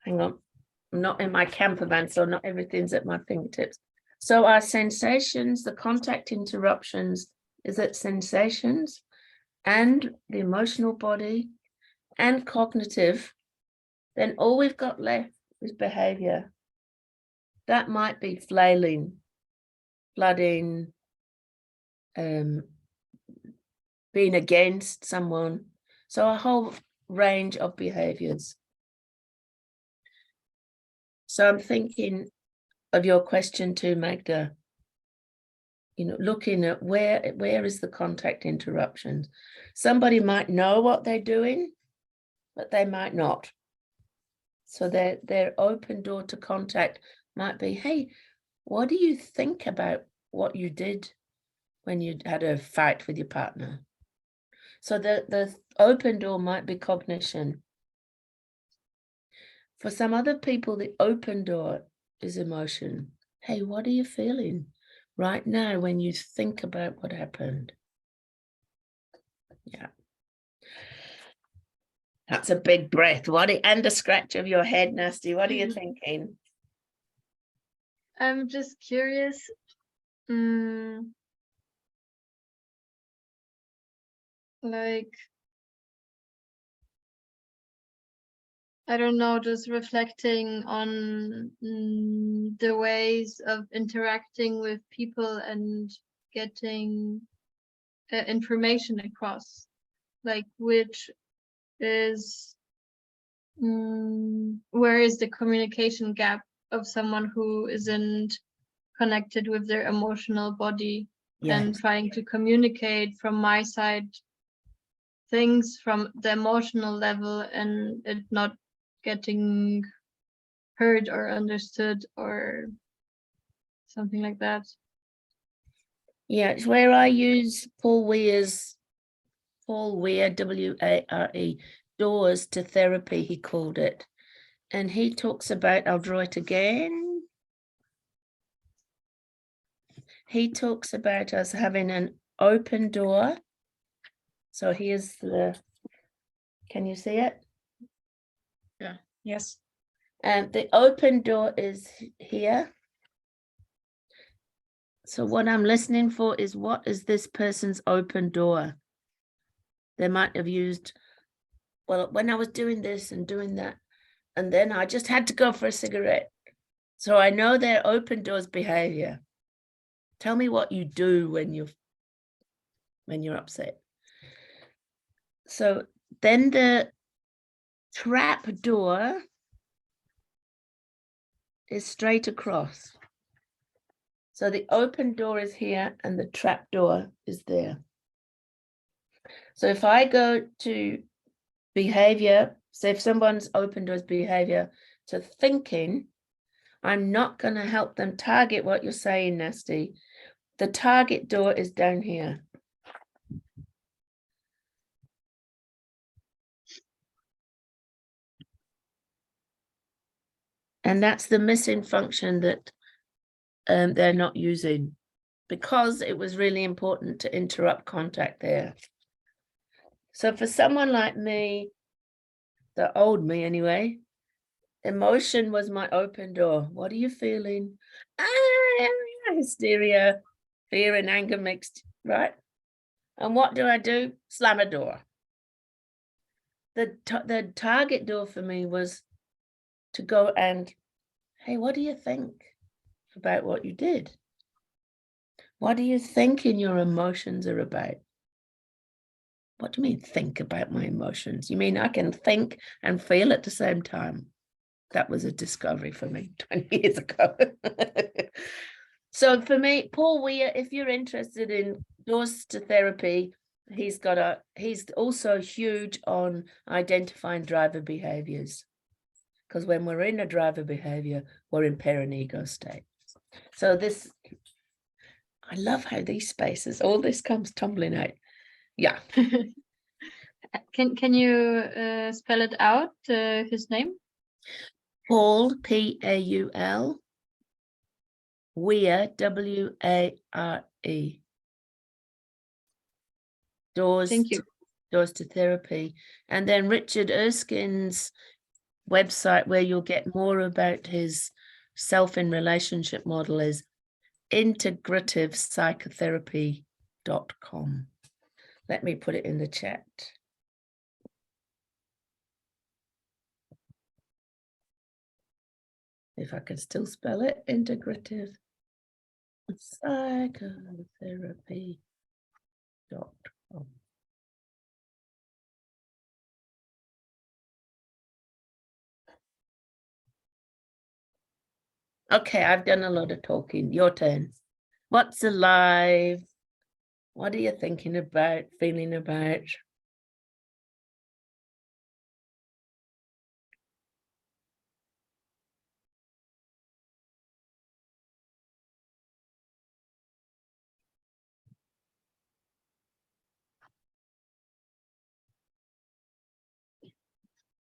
hang on, I'm not in my camper van, so not everything's at my fingertips. So our sensations, the contact interruptions, is it sensations and the emotional body and cognitive, then all we've got left is behavior. That might be flailing, flooding, being against someone. So a whole range of behaviors. So I'm thinking of your question too, Magda. You know, looking at where is the contact interruptions. Somebody might know what they're doing, but they might not. So their open door to contact might be, hey, what do you think about what you did when you had a fight with your partner? So the open door might be cognition. For some other people, the open door is emotion. Hey, what are you feeling right now when you think about what happened? Yeah. That's a big breath. And a scratch of your head, Nasty. What are you thinking? I'm just curious. Like, I don't know, just reflecting on the ways of interacting with people and getting information across, like which is where is the communication gap of someone who isn't connected with their emotional body and trying to communicate from my side things from the emotional level and it not getting heard or understood or something like that. Yeah, it's where I use Paul Weir, W-A-R-E, doors to therapy, he called it. And he talks about, I'll draw it again. He talks about us having an open door. So here's can you see it? Yeah. Yes. And the open door is here. So what I'm listening for is, what is this person's open door? They might have used, well, when I was doing this and doing that, and then I just had to go for a cigarette. So I know their open doors behavior. Tell me what you do when when you're upset. So then the trap door is straight across. So the open door is here and the trap door is there. So if I go to behavior, so if someone's open doors behavior to thinking, I'm not going to help them target what you're saying, Nasty. The target door is down here. And that's the missing function that they're not using, because it was really important to interrupt contact there. So for someone like me, the old me anyway, emotion was my open door. What are you feeling? Hysteria, fear and anger mixed, right? And what do? Slam a door. The target door for me was to go and, hey, what do you think about what you did? What do you think your emotions are about? What do you mean think about my emotions? You mean I can think and feel at the same time? That was a discovery for me 20 years ago. So for me, Paul Weir, if you're interested in doors to therapy, he's also huge on identifying driver behaviors. Because when we're in a driver behavior, we're in parent-ego state. So this, I love how these spaces, all this comes tumbling out. Yeah. Can you spell it out, his name? Paul, P-A-U-L, Weir, W-A-R-E. Thank you. Doors to therapy. And then Richard Erskine's website, where you'll get more about his self and relationship model, is integrativepsychotherapy.com. Let me put it in the chat. If I can still spell it, integrative psychotherapy.com. Okay, I've done a lot of talking. Your turn. What's alive? What are you thinking about, feeling about?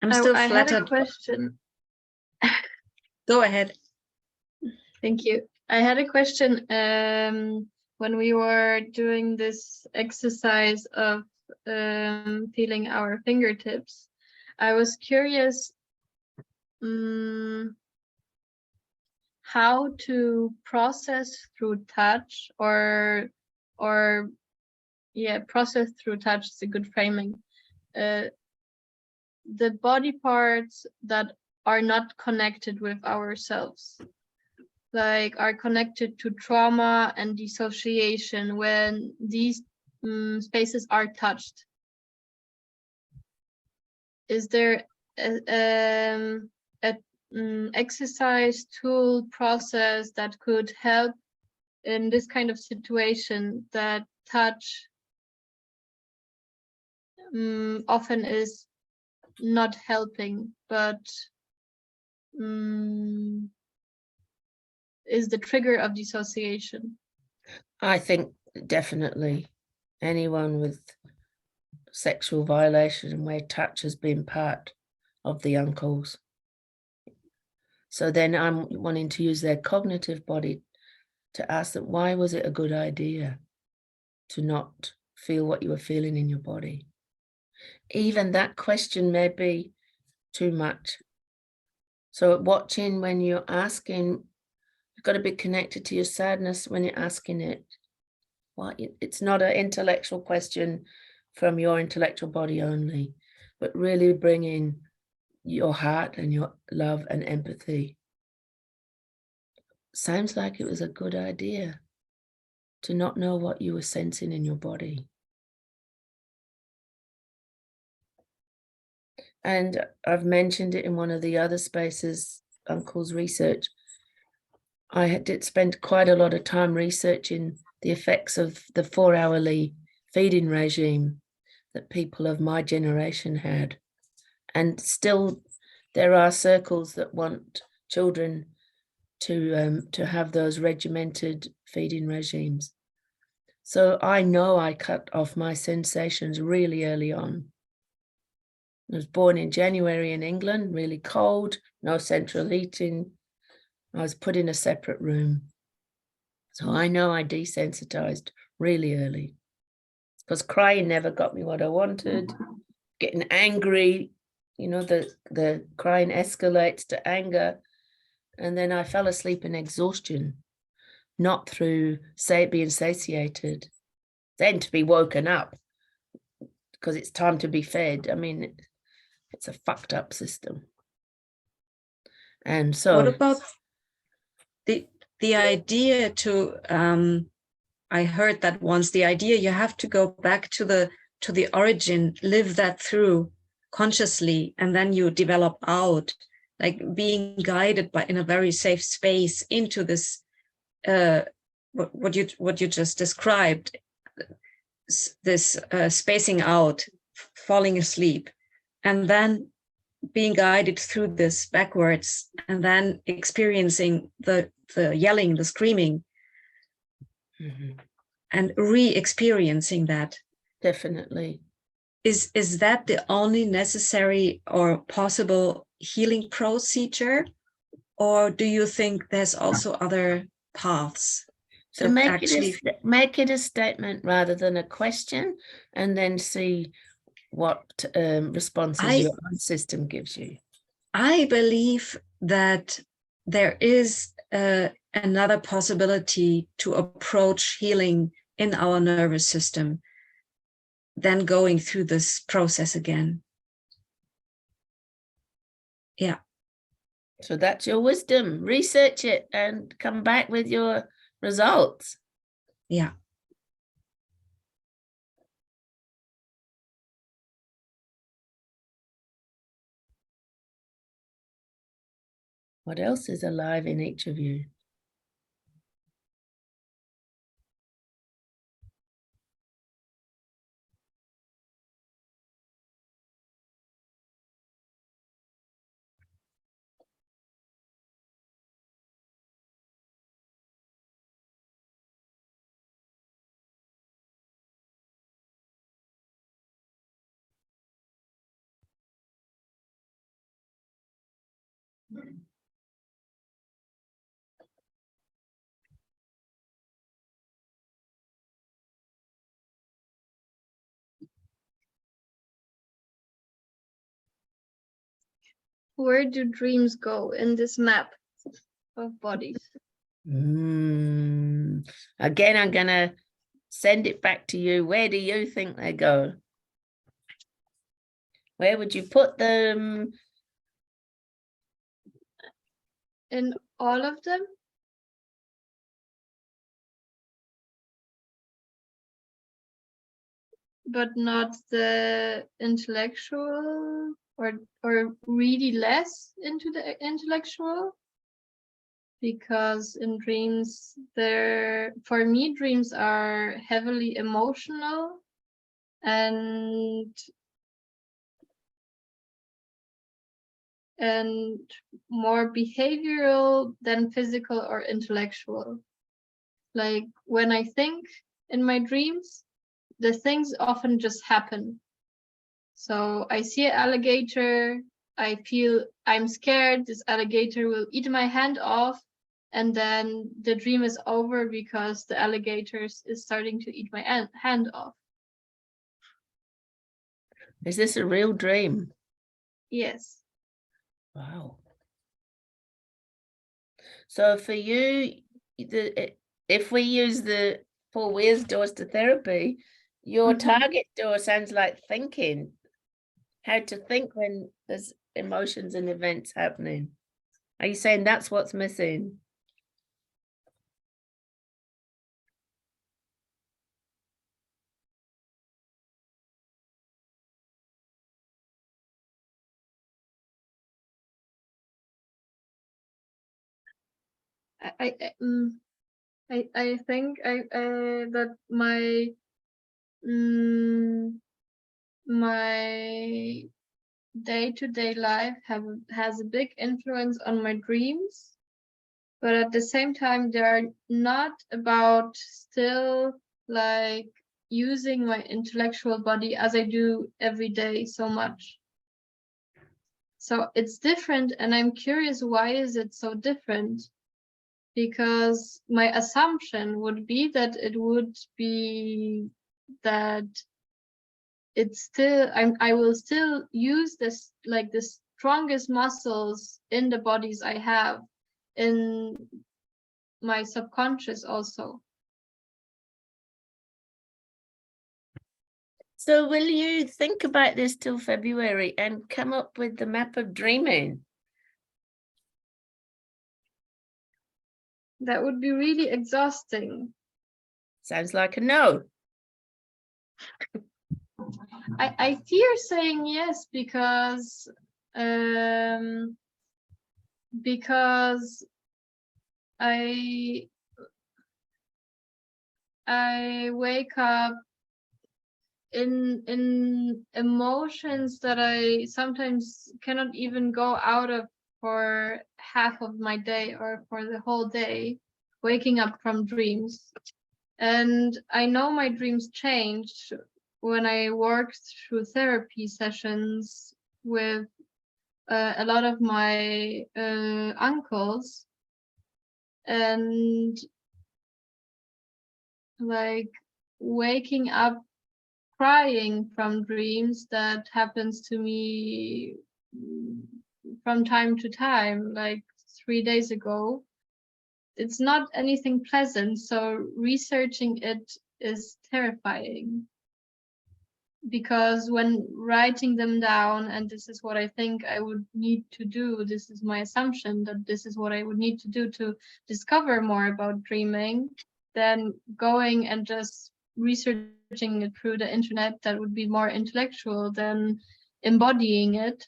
I'm still I had a flattered. question. Go ahead. Thank you. I had a question when we were doing this exercise of feeling our fingertips. I was curious how to process through touch, or yeah, process through touch is a good framing. The body parts that are not connected with ourselves, like are connected to trauma and dissociation, when these spaces are touched. Is there a exercise, tool, process that could help in this kind of situation, that touch often is not helping, but is the trigger of dissociation? I think definitely anyone with sexual violation where touch has been part of the UNKLEs. So then I'm wanting to use their cognitive body to ask them, why was it a good idea to not feel what you were feeling in your body? Even that question may be too much. So watching when you're asking, you've got to be connected to your sadness when you're asking it. Well, it's not an intellectual question from your intellectual body only, but really bringing your heart and your love and empathy. Sounds like it was a good idea to not know what you were sensing in your body. And I've mentioned it in one of the other spaces, UNKLEs research. I did spend quite a lot of time researching the effects of the 4-hourly feeding regime that people of my generation had. And still there are circles that want children to have those regimented feeding regimes. So I know I cut off my sensations really early on. I was born in January in England, really cold, no central heating. I was put in a separate room. So I know I desensitized really early, because crying never got me what I wanted. Getting angry, you know, the crying escalates to anger. And then I fell asleep in exhaustion, not through being satiated, then to be woken up because it's time to be fed. I mean, it's a fucked up system. And so What about the idea to I heard that once, the idea you have to go back to the origin, live that through consciously, and then you develop out, like being guided by in a very safe space into this what you just described, this spacing out, falling asleep, and then being guided through this backwards, and then experiencing the yelling, the screaming, and re-experiencing that. Definitely. Is that the only necessary or possible healing procedure, or do you think there's also other paths? So make it a statement rather than a question, and then see what responses your own system gives you. I believe that there is another possibility to approach healing in our nervous system than going through this process again. Yeah. So that's your wisdom. Research it and come back with your results. Yeah. What else is alive in each of you? Where do dreams go in this map of bodies? Again, I'm going to send it back to you. Where do you think they go? Where would you put them? In all of them? But not the intellectual, or really less into the intellectual? Because in dreams, for me, dreams are heavily emotional and more behavioral than physical or intellectual. Like when I think in my dreams, the things often just happen. So I see an alligator, I feel I'm scared, this alligator will eat my hand off, and then the dream is over because the alligator is starting to eat my hand off. Is this a real dream? Yes. Wow. So for you, if we use the 4 Wheels doors to therapy, your target door sounds like thinking. How to think when there's emotions and events happening. Are you saying that's what's missing? I think that my my day-to-day life has a big influence on my dreams, but at the same time they are not about still like using my intellectual body as I do every day so much. So it's different, and I'm curious, why is it so different? Because my assumption would be that it would be that it's still I will still use this, like the strongest muscles in the bodies I have in my subconscious also. So will you think about this till February and come up with the map of dreaming? That would be really exhausting. Sounds like a no. I fear saying yes because I wake up in emotions that I sometimes cannot even go out of for half of my day or for the whole day, waking up from dreams. And I know my dreams changed when I worked through therapy sessions with a lot of my uncles, and like waking up crying from dreams that happens to me from time to time, like 3 days ago. It's not anything pleasant, so researching it is terrifying. Because when writing them down, and this is what I think I would need to do, this is my assumption that this is what I would need to do to discover more about dreaming, then going and just researching it through the internet, that would be more intellectual than embodying it.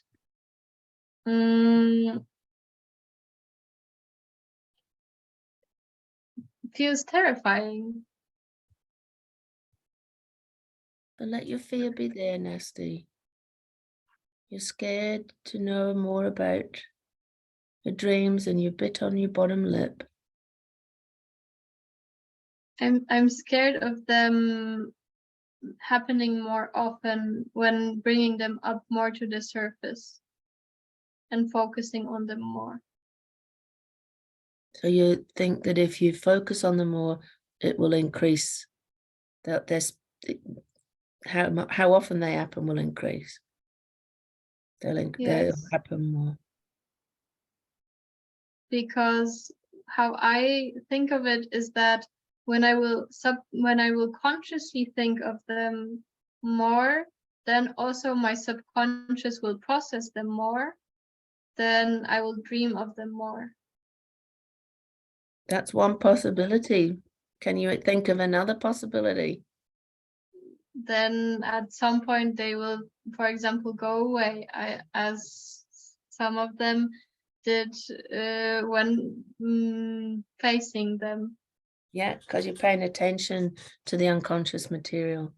Feels terrifying. But let your fear be there, Nasty. You're scared to know more about your dreams and you bit on your bottom lip. I'm scared of them happening more often when bringing them up more to the surface and focusing on them more. So you think that if you focus on them more, it will increase. That there's how often they happen will increase. They'll Yes. happen more. Because how I think of it is that when I will consciously think of them more, then also my subconscious will process them more, then I will dream of them more. That's one possibility. Can you think of another possibility? Then at some point they will, for example, go away, as some of them did when facing them. Yeah, because you're paying attention to the unconscious material.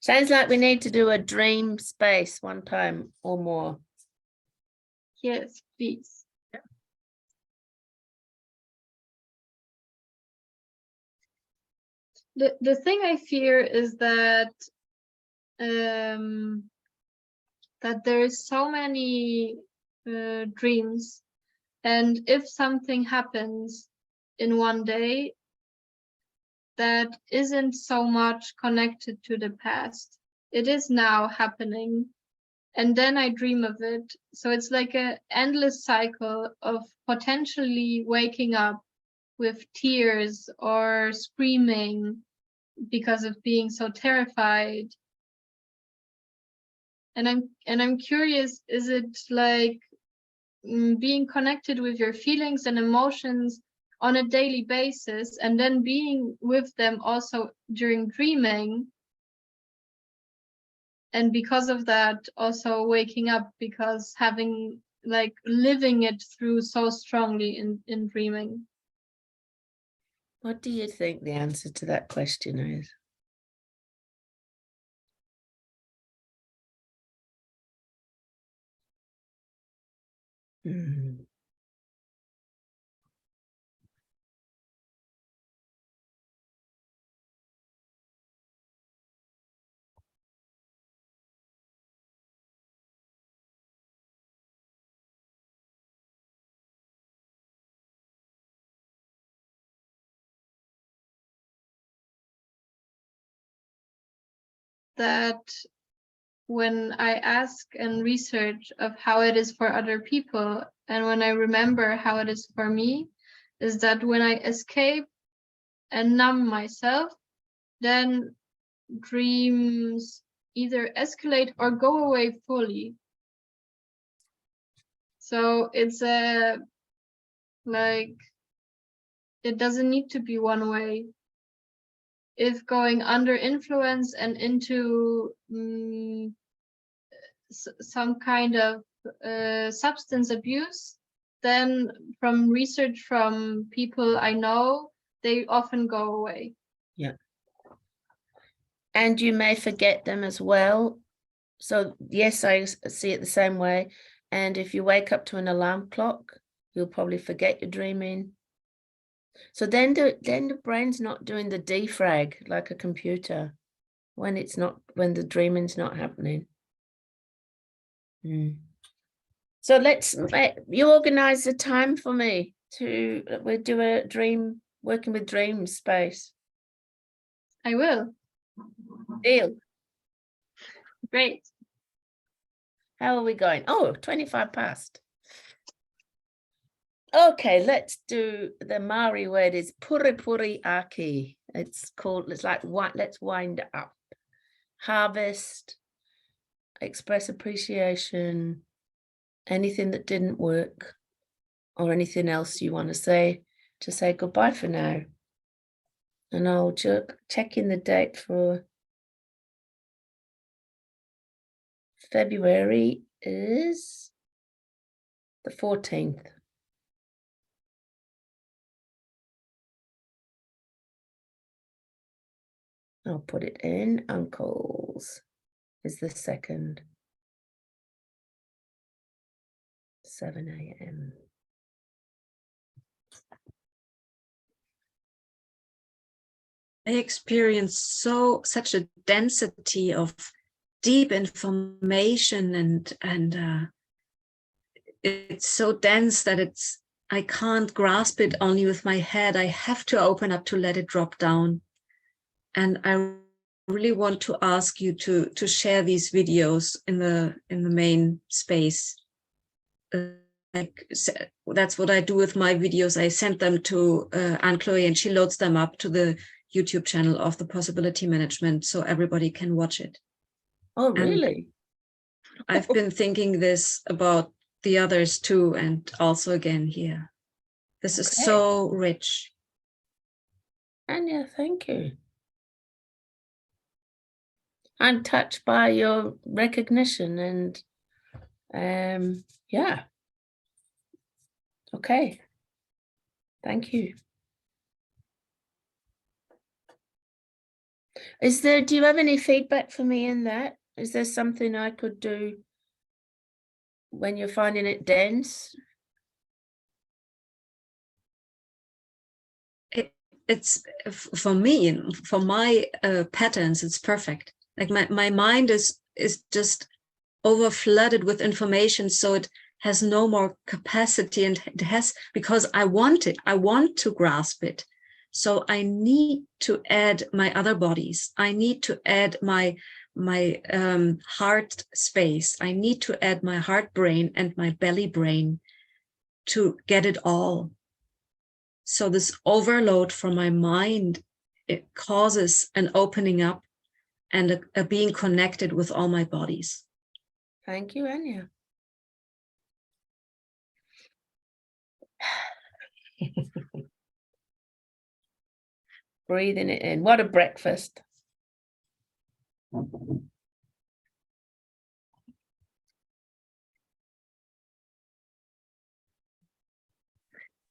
Sounds like we need to do a dream space one time or more. Yes, please. The thing I fear is that that there is so many dreams, and if something happens in one day that isn't so much connected to the past, it is now happening, and then I dream of it. So it's like an endless cycle of potentially waking up with tears or screaming because of being so terrified. And I'm curious, is it like being connected with your feelings and emotions on a daily basis, and then being with them also during dreaming, and because of that also waking up, because having like living it through so strongly in dreaming? What do you think the answer to that question is? Hmm. That when I ask and research of how it is for other people, and when I remember how it is for me, is that when I escape and numb myself, then dreams either escalate or go away fully. So it's a like, it doesn't need to be one way. If going under influence and into some kind of substance abuse, then from research from people I know, they often go away. Yeah. And you may forget them as well. So yes, I see it the same way. And if you wake up to an alarm clock, you'll probably forget your dreaming. So then the brain's not doing the defrag like a computer when the dreaming's not happening. So you organize the time for me we'll do a working with dreams space. I will. Deal. Great. How are we going? Oh, 25 past. Okay, let's do the Maori word is puri aki. It's like let's wind up. Harvest, express appreciation, anything that didn't work, or anything else you want to say goodbye for now. And I'll check in the date for February is the 14th. I'll put it in. UNKLEs is the 2nd. 7 a.m. I experienced such a density of deep information, and it's so dense that I can't grasp it only with my head. I have to open up to let it drop down. And I really want to ask you to share these videos in the main space. That's what I do with my videos. I send them to Anne-Chloe, and she loads them up to the YouTube channel of the Possibility Management so everybody can watch it. Oh, really? And I've been thinking this about the others too, and also again here. This is so rich. Anya, thank you. I'm touched by your recognition and yeah. Okay. Thank you. Do you have any feedback for me in that? Is there something I could do when you're finding it dense? It's for me, for my patterns, it's perfect. Like my mind is just over flooded with information, so it has no more capacity, and it has, because I want to grasp it. So I need to add my other bodies. I need to add my heart space. I need to add my heart brain and my belly brain to get it all. So this overload from my mind, it causes an opening up and a being connected with all my bodies. Thank you, Anya. Breathing it in. What a breakfast.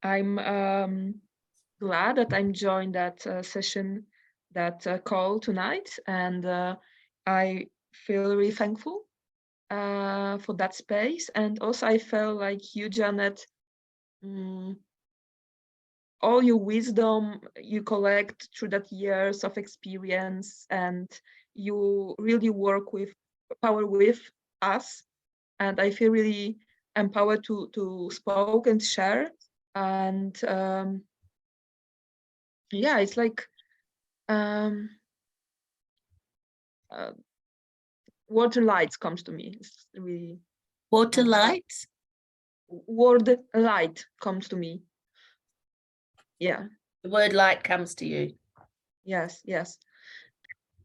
I'm glad that I'm joined that session, that call tonight, and I feel really thankful for that space. And also I felt like you, Janet, all your wisdom you collect through that years of experience, and you really work with power with us, and I feel really empowered to spoke and share. And yeah, it's like water lights comes to me. It's really Water lights? word light comes to me. Yeah. The word light comes to you. Yes.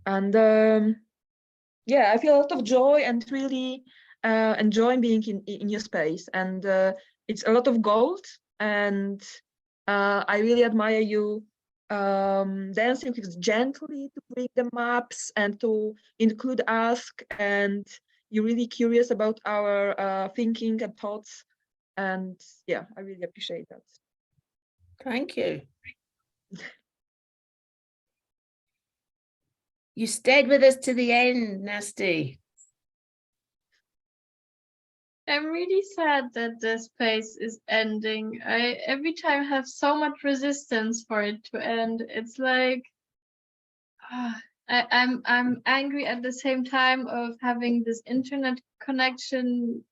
And yeah, I feel a lot of joy and really enjoying being in your space. And it's a lot of gold. And I really admire you dancing with gently to bring the maps and to include us. And you're really curious about our thinking and thoughts. And yeah, I really appreciate that. Thank you. You stayed with us to the end, Nasty. I'm really sad that the space is ending. I every time have so much resistance for it to end. It's like I'm angry at the same time of having this internet connection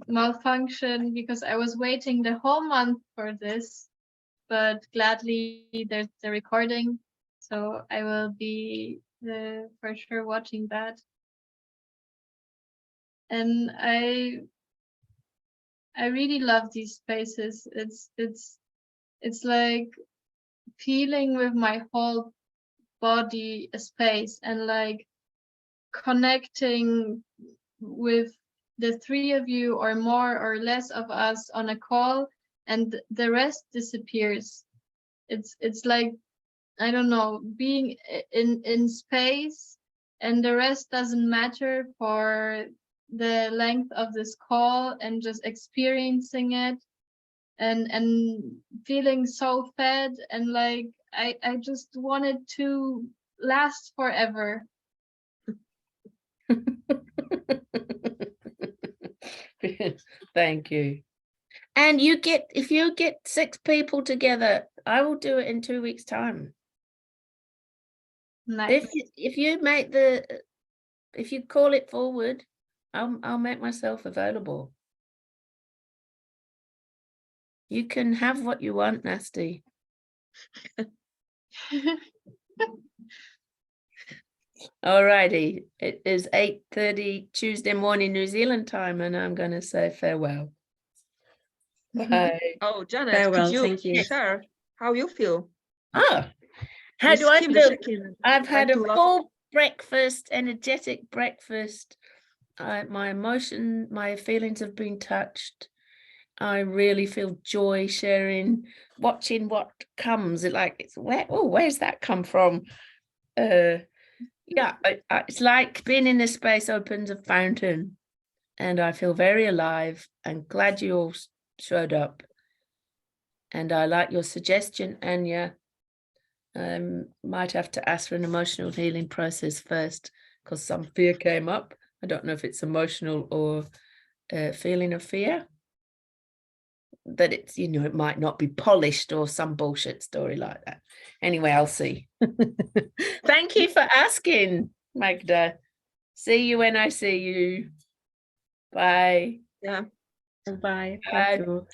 malfunction, because I was waiting the whole month for this, but gladly there's the recording, so I will be for sure watching that. And I really love these spaces. It's like feeling with my whole body a space, and like connecting with the three of you or more or less of us on a call, and the rest disappears. It's like, I don't know, being in space, and the rest doesn't matter for the length of this call, and just experiencing it and feeling so fed, and like I just wanted to last forever. Thank you. And if you get 6 people together, I will do it in 2 weeks' time. Nice. If you call it forward, I'll make myself available. You can have what you want, Nasty. Alrighty, it is 8:30 Tuesday morning New Zealand time, and I'm going to say farewell. Bye. Oh, Janet, Farewell, could you thank you. share how you feel? How We do I skipped the feel? check-in. I've had Went a to lot- full breakfast, energetic breakfast. My feelings have been touched. I really feel joy sharing, watching what comes. Where's that come from? Yeah, it's like being in this space opens a fountain, and I feel very alive and glad you all showed up. And I like your suggestion, Anya. Might have to ask for an emotional healing process first, because some fear came up. I don't know if it's emotional or feeling of fear. That it's, it might not be polished or some bullshit story like that. Anyway, I'll see. Thank you for asking, Magda. See you when I see you. Bye. Yeah. Bye. Bye. Thank you.